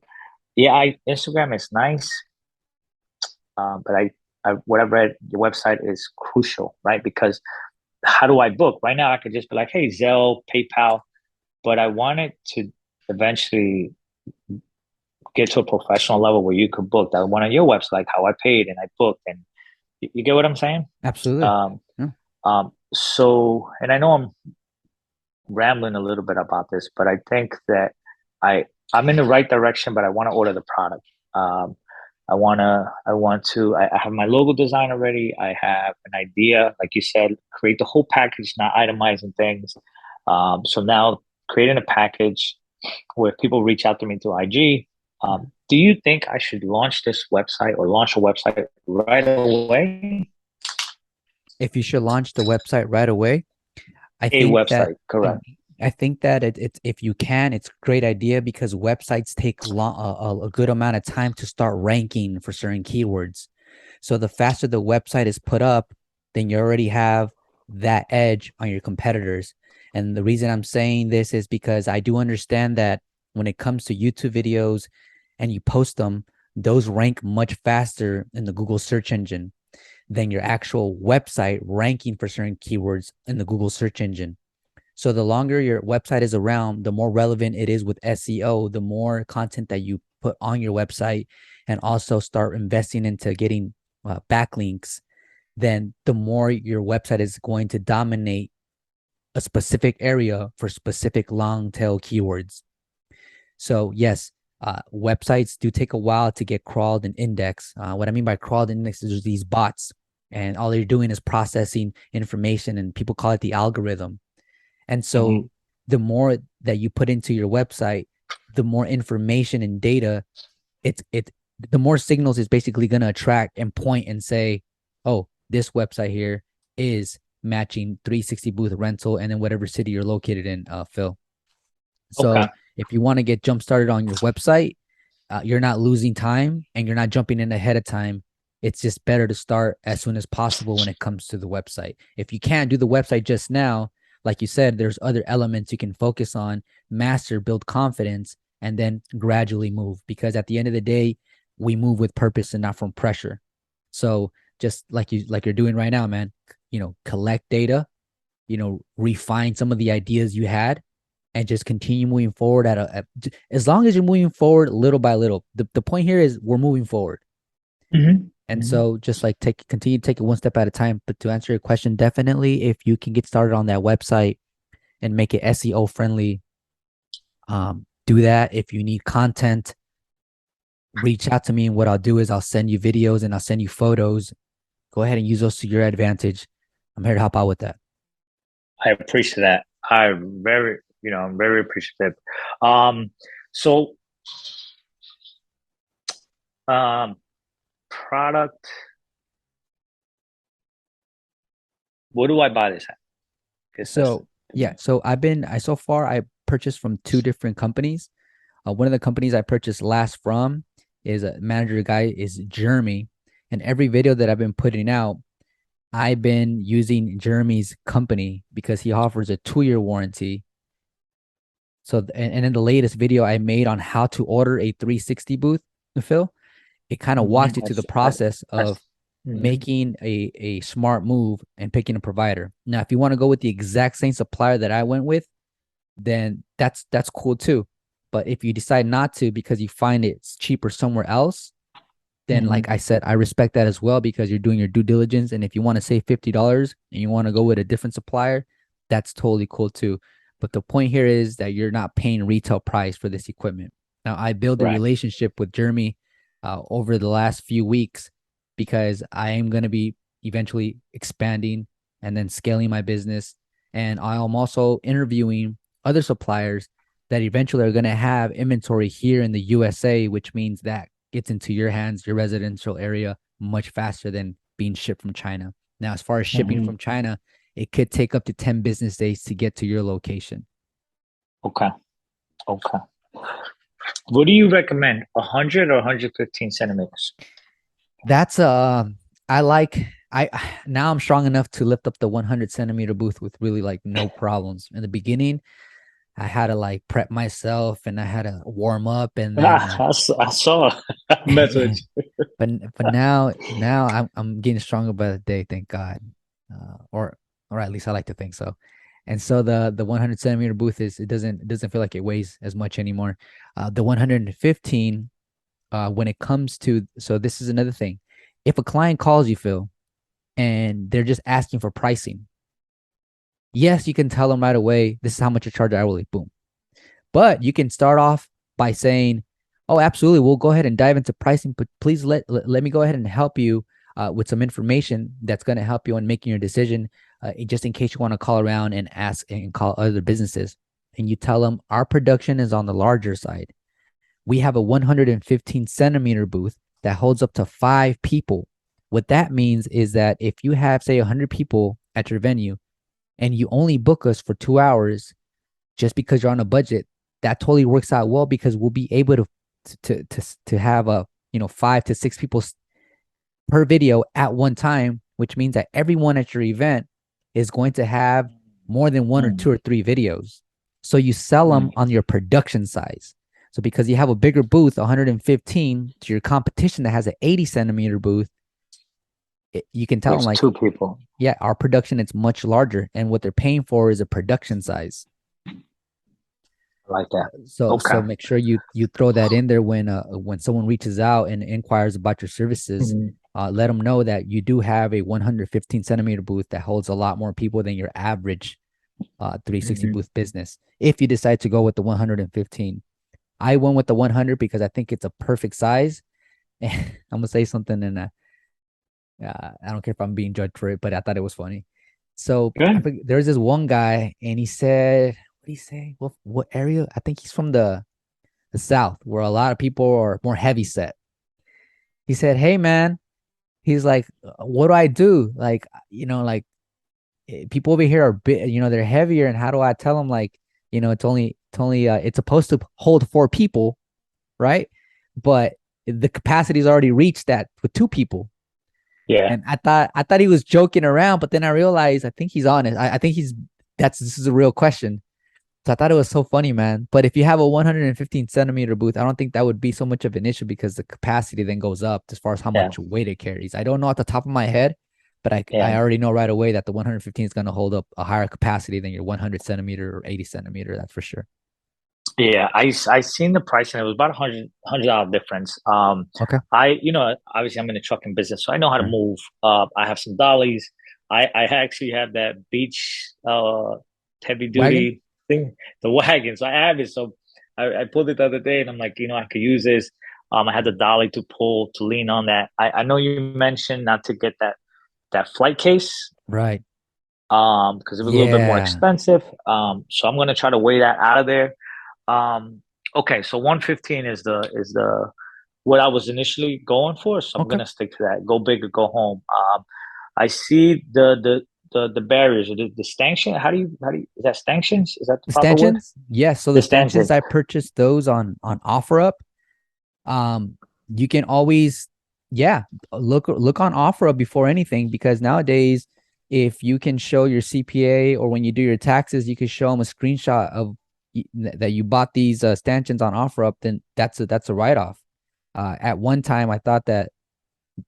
yeah, Instagram is nice, but what I've read, your website is crucial, right? Because how do I book? Right now, I could just be like, hey, Zelle, PayPal, but I wanted to eventually get to a professional level where you could book that one on your website, like how I paid and I booked, and you get what I'm saying? Absolutely. Um, Yeah. and I know I'm rambling a little bit about this, but I think that I I'm in the right direction, but I want to order the product. Um, I have my logo design already. I have an idea, like you said, create the whole package, not itemizing things. So now creating a package where people reach out to me through IG. Mhm. Do you think I should launch this website or launch a website right away? If you should launch the website right away, I A think that website, correct. I think that it's if you can, it's a great idea because websites take a good amount of time to start ranking for certain keywords. So the faster the website is put up, then you already have that edge on your competitors. And the reason I'm saying this is because I do understand that when it comes to YouTube videos and you post them, those rank much faster in the Google search engine than your actual website ranking for certain keywords in the Google search engine. So the longer your website is around, the more relevant it is with SEO, the more content that you put on your website, and also start investing into getting backlinks, then the more your website is going to dominate a specific area for specific long tail keywords. So yes, websites do take a while to get crawled and indexed. What I mean by crawled and indexed is these bots, and all they're doing is processing information, and people call it the algorithm. And so Mm-hmm. the more that you put into your website, the more information and data it the more signals is basically going to attract and point and say, oh, this website here is matching 360 booth rental and then whatever city you're located in, Phil. Okay. So if you want to get jump started on your website, you're not losing time and you're not jumping in ahead of time. It's just better to start as soon as possible when it comes to the website. If you can't do the website just now, like you said, there's other elements you can focus on, master, build confidence, and then gradually move. Because at the end of the day, we move with purpose and not from pressure. So just like you're doing right now, man, collect data, refine some of the ideas you had, and just continue moving forward as long as you're moving forward little by little. The point here is we're moving forward. Mm-hmm. And Mm-hmm. so just like continue to take it one step at a time. But to answer your question, definitely if you can get started on that website and make it SEO friendly, do that. If you need content, reach out to me, and what I'll do is I'll send you videos and I'll send you photos. Go ahead and use those to your advantage. I'm here to help out with that. I appreciate that. I'm very appreciative. Um, so, um, product. Where do I buy this at? Guess that's So yeah, so so far I purchased from two different companies. One of the companies I purchased last from is a manager guy is Jeremy, and every video that I've been putting out, I've been using Jeremy's company because he offers a 2-year warranty. So and in the latest video I made on how to order a 360 booth, Phil, it kind of walks you mm-hmm. through the process of Mm-hmm. making a smart move and picking a provider. Now, if you want to go with the exact same supplier that I went with, then that's cool too. But if you decide not to because you find it's cheaper somewhere else, then Mm-hmm. like I said, I respect that as well because you're doing your due diligence. And if you want to save $50 and you want to go with a different supplier, that's totally cool too. But the point here is that you're not paying retail price for this equipment. Now, I built a Right. relationship with Jeremy over the last few weeks because I am going to be eventually expanding and then scaling my business. And I am also interviewing other suppliers that eventually are going to have inventory here in the USA, which means that gets into your hands, your residential area, much faster than being shipped from China. Now, as far as shipping Mm-hmm. from China, it could take up to 10 business days to get to your location. Okay. Okay. What do you recommend? 100 or 115 centimeters? That's I like I now I'm strong enough to lift up the 100 centimeter booth with really like no problems. In the beginning, I had to like prep myself and I had to warm up and then I saw a message. but now I'm getting stronger by the day, thank God. Or at least I like to think so. And so the 100 centimeter booth it doesn't feel like it weighs as much anymore. The 115 when it comes to so this is another thing. If a client calls you, Phil, and they're just asking for pricing, yes, you can tell them right away, this is how much you charge hourly. Boom. But you can start off by saying, "Oh, absolutely, we'll go ahead and dive into pricing, but please let me go ahead and help you with some information that's going to help you in making your decision, just in case you want to call around and ask and call other businesses." And you tell them our production is on the larger side. We have a 115 centimeter booth that holds up to 5 people. What that means is that if you have, say, 100 people at your venue and you only book us for 2 hours just because you're on a budget, that totally works out well because we'll be able to have 5 to 6 people per video at one time, which means that everyone at your event is going to have more than one or Mm, two or three videos. So you sell them mm. on your production size. So because you have a bigger booth, 115, to your competition that has an 80 centimeter booth, you can tell them There's like, two people. yeah, our production is much larger, and what they're paying for is a production size. I like that. So Okay. make sure you throw that in there when someone reaches out and inquires about your services. Mhm, Let them know that you do have a 115 centimeter booth that holds a lot more people than your average 360 mhm. booth business. If you decide to go with the 115, I went with the 100 because I think it's a perfect size. I'm gonna say something, and I don't care if I'm being judged for it, but I thought it was funny. So Good. there's this one guy, and he said, "What did he say? What area? I think he's from the South, where a lot of people are more heavy set." He said, "Hey, man," he's like, "What do I do? Like, like people over here are big, they're heavier, and how do I tell them like, it's supposed to hold 4 people, right? But the capacity is already reached that with 2 people." Yeah. And I thought he was joking around, but then I realized I think he's honest. I think this is a real question. So I thought it was so funny, man. But if you have a 115 centimeter booth, I don't think that would be so much of an issue because the capacity then goes up as far as how Yeah, much weight it carries. I don't know at the top of my head, but I yeah. already know right away that the 115 is going to hold up a higher capacity than your 100 centimeter or 80 centimeter. That's for sure. Yeah, I seen the price and it was about $100 difference. Okay. I obviously I'm in the trucking business, so I know how to Right. move. I have some dollies. I actually have that beach heavy Wagon? duty thing, the wagon. So I have it. So I pulled it the other day and I'm like, I could use this. I had the dolly to pull to lean on that. I know you mentioned not to get that flight case Right. because it was a little bit more Yeah. expensive. So I'm gonna try to weigh that out of there. Okay, so 115 is the what I was initially going for, so I'm Okay. gonna stick to that. Go big or go home. I see the barriers or the stanchion. How do you is that stanchions? Is that the The proper word? stanchions? Yes. So the The stanchions, stanchion. I purchased those on OfferUp. um you can always, yeah, look on OfferUp before anything, because nowadays if you can show your CPA, or when you do your taxes you can show them a screenshot of that you bought these stanchions on OfferUp, then that's a write-off. At one time I thought that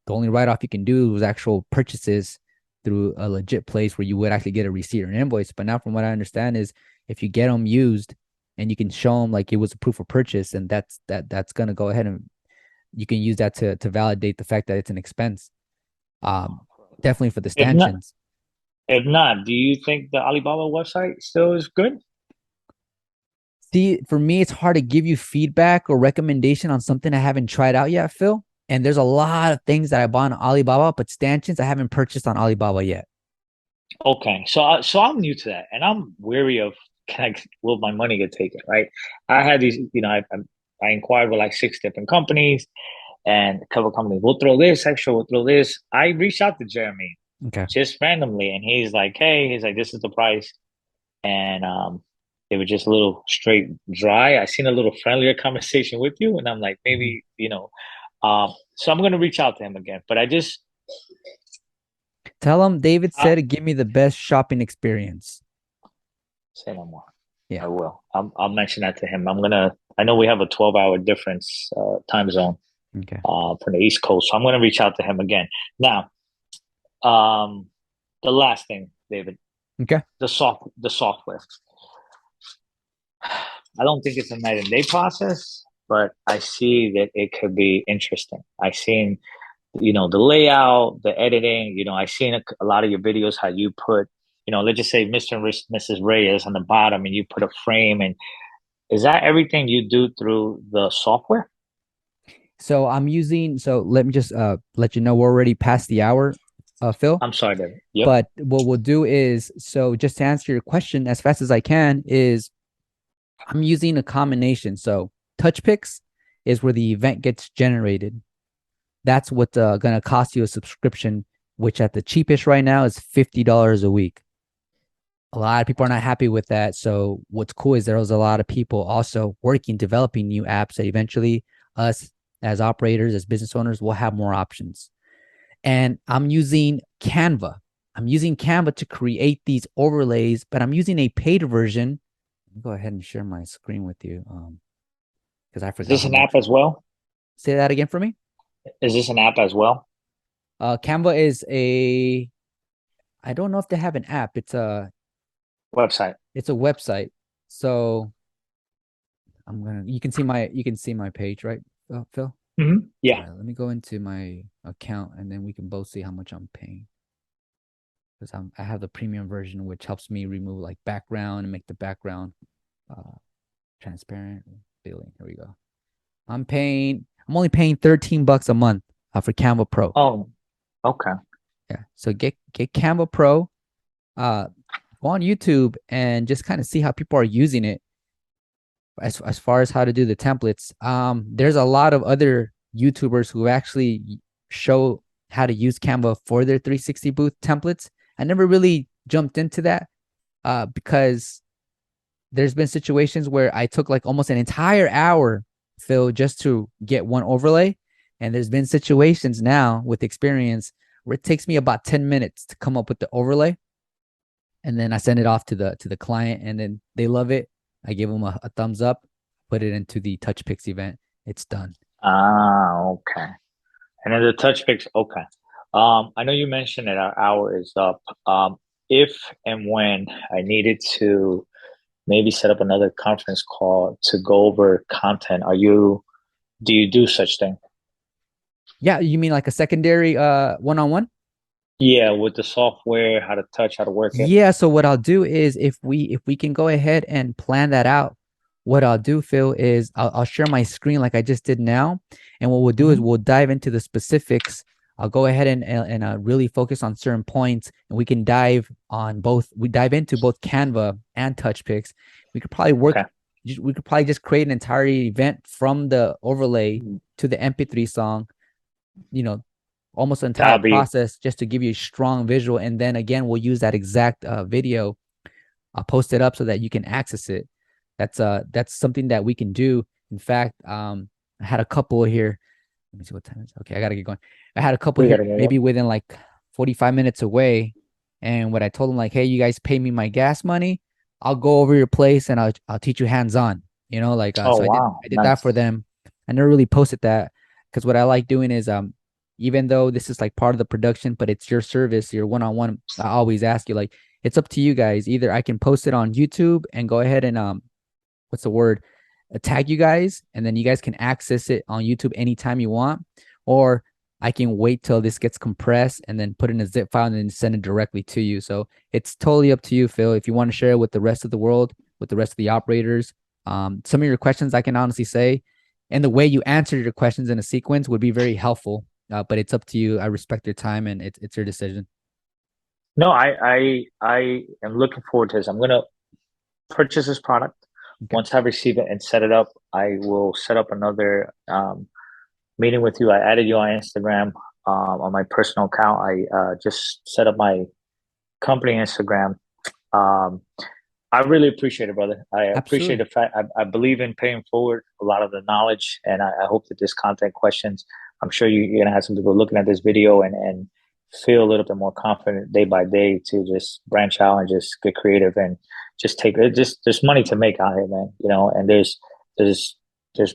the only write-off you can do was actual purchases through a legit place where you would actually get a receipt or an invoice. But now from what I understand is if you get them used and you can show them like it was a proof of purchase, and that's going to go ahead and you can use that to validate the fact that it's an expense. Um, Definitely for the If not, stanchions. if not, do you think the Alibaba website still is good? See, for me, it's hard to give you feedback or recommendation on something I haven't tried out yet, Phil. And there's a lot of things that I bought on Alibaba, but stanchions I haven't purchased on Alibaba yet. Okay, so I'm new to that, and I'm wary of will my money get taken? Right? I had these, I inquired with like six different companies, and a couple of companies. We'll throw this extra. We'll throw this. I reached out to Jeremy Okay. just randomly, and he's like, "Hey, he's like, this is the price," and they were just a little straight dry. I seen a little friendlier conversation with you, and I'm like, Mhm. maybe. So I'm gonna reach out to him again, but I just Tell him David I, said to give me the best shopping experience. say no more. Yeah. I will. I'll mention that to him. I know we have a 12-hour difference time zone Okay. from the East Coast, so I'm gonna reach out to him again. Now, um, the last thing, David, Okay. the software. I don't think it's a night and day process, but I see that it could be interesting. I've seen, the layout, the editing. I've seen a lot of your videos how you put, let's just say Mr. and Mrs. Reyes on the bottom, and you put a frame. And is that everything you do through the software? So let me just let you know we're already past the hour, Phil. I'm sorry, David. Yep. But what we'll do is, so just to answer your question as fast as I can, is I'm using a combination. So TouchPix is where the event gets generated. That's what's gonna cost you a subscription, which at the cheapest right now is $50 a week. A lot of people are not happy with that. So what's cool is there's a lot of people also working, developing new apps that eventually us as operators, as business owners, will have more options. And I'm using Canva. I'm using Canva to create these overlays, but I'm using a paid version. Let me go ahead and share my screen with you, because I Is forgot this how an app much. as well? Say that again for me. Is this an app as well? Canva is a. I don't know if they have an app. Website. It's a website. So you can see my page, right, Phil? All Yeah. right, let me go into my account and then we can both see how much I'm paying. Because I have the premium version, which helps me remove like background and make the background uh transparent. Billing. Here we go. I'm only paying $13 a month for Canva Pro. Oh, okay. Yeah. So get Canva Pro. Uh Go on YouTube and just kind of see how people are using it as far as how to do the templates. There's a lot of other YouTubers who actually show how to use Canva for their 360 booth templates. I never really jumped into that because there's been situations where I took like almost an entire hour, Phil, just to get one overlay. And there's been situations now with experience where it takes me about 10 minutes to come up with the overlay. And then I send it off to the client and then they love it. I give them a thumbs up, put it into the touch picks event. It's done. Okay. And then the touch picks, okay. I know you mentioned that our hour is up. If and when I needed to maybe set up another conference call to go over content, do you do such thing? Yeah, you mean like a secondary one-on-one? Yeah, with the software, how to touch, how to work it. Yeah, so what I'll do is if we can go ahead and plan that out, what I'll do, Phil, is I'll share my screen like I just did now. And what we'll do is Hmm. we'll dive into the specifics. I'll go ahead and really focus on certain points, and we can dive on both. We dive into both Canva and TouchPix. We could probably work. Okay. We could probably just create an entire event from the overlay to the MP3 song, you know, almost the entire That'll be process just to give you a strong visual. And then again, we'll use that exact video. I'll post it up so that you can access it. That's something that we can do. In fact, I had a couple here. Let me see what time it is. Okay, I gotta get going. I had a couple we here, gotta get maybe one. within like 45 minutes away. And what I told them, like, hey, you guys pay me my gas money. I'll go over your place and I'll teach you hands on. Like Oh so wow, I did that nice. for them. I never really posted that because what I like doing is even though this is like part of the production, but it's your service, your one-on-one, I always ask you, like, it's up to you guys. Either I can post it on YouTube and go ahead and what's the word? Tag you guys, and then you guys can access it on YouTube anytime you want, or I can wait till this gets compressed and then put in a zip file and then send it directly to you. So it's totally up to you, Phil. If you want to share it with the rest of the world, with the rest of the operators, some of your questions I can honestly say, and the way you answer your questions in a sequence would be very helpful. But it's up to you. I respect your time, and it's your decision. No, I am looking forward to this. I'm gonna purchase this product. Okay. Once I receive it and set it up, I will set up another meeting with you. I added you on Instagram on my personal account. I just set up my company Instagram. Um, I really appreciate it, brother. I appreciate Absolutely. the fact I believe in paying forward a lot of the knowledge, and I hope that this content questions. I'm sure you're gonna have some people looking at this video and feel a little bit more confident day by day to just branch out and just get creative and just take it. Just there's money to make out here, man. And there's there's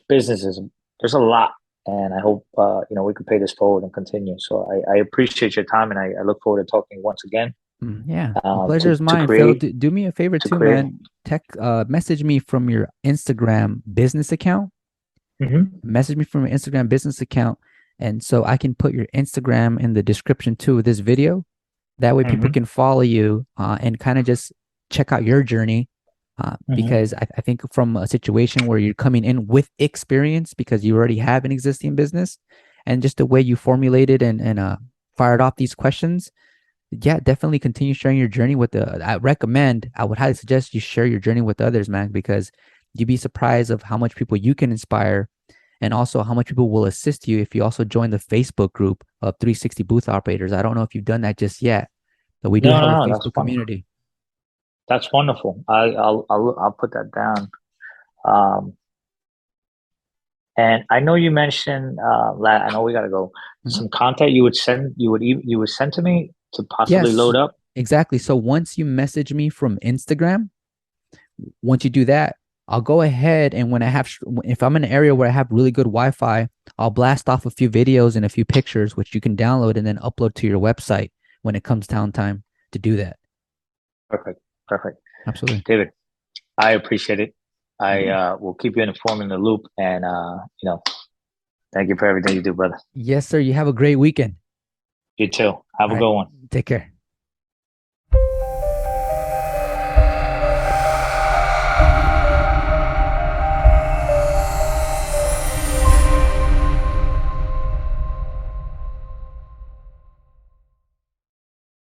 businesses. There's a lot, and I hope we can pay this forward and continue. So I appreciate your time, and I look forward to talking once again Yeah, the pleasure is to mine, Phil. create Do me a favor to too, create. man. Message me from your Instagram business account. Mm-hmm. Message me from your Instagram business account, and so I can put your Instagram in the description too of this video. That way, people Mm-hmm. can follow you and kind of just check out your journey. Mm-hmm. Because I think from a situation where you're coming in with experience because you already have an existing business, and just the way you formulated and fired off these questions, yeah, definitely continue sharing your journey with I would highly suggest you share your journey with others, man, because you'd be surprised of how much people you can inspire and also how much people will assist you if you also join the Facebook group of 360 booth operators. I don't know if you've done that just yet, but we do No, have a no, no, that's Facebook fun. community. That's wonderful. I'll put that down. Um, and I know you mentioned, I know we gotta go. Mhm. Some content you would send to me to possibly Yes, load up. exactly. So once you message me from Instagram, once you do that, I'll go ahead and if I'm in an area where I have really good Wi-Fi, I'll blast off a few videos and a few pictures, which you can download and then upload to your website when it comes down time to do that. Perfect, perfect. Absolutely. David, I appreciate it. I Yeah. will keep you informed in the loop, and thank you for everything you do, brother. Yes, sir. You have a great weekend. You too. Have All a right. good one. Take care.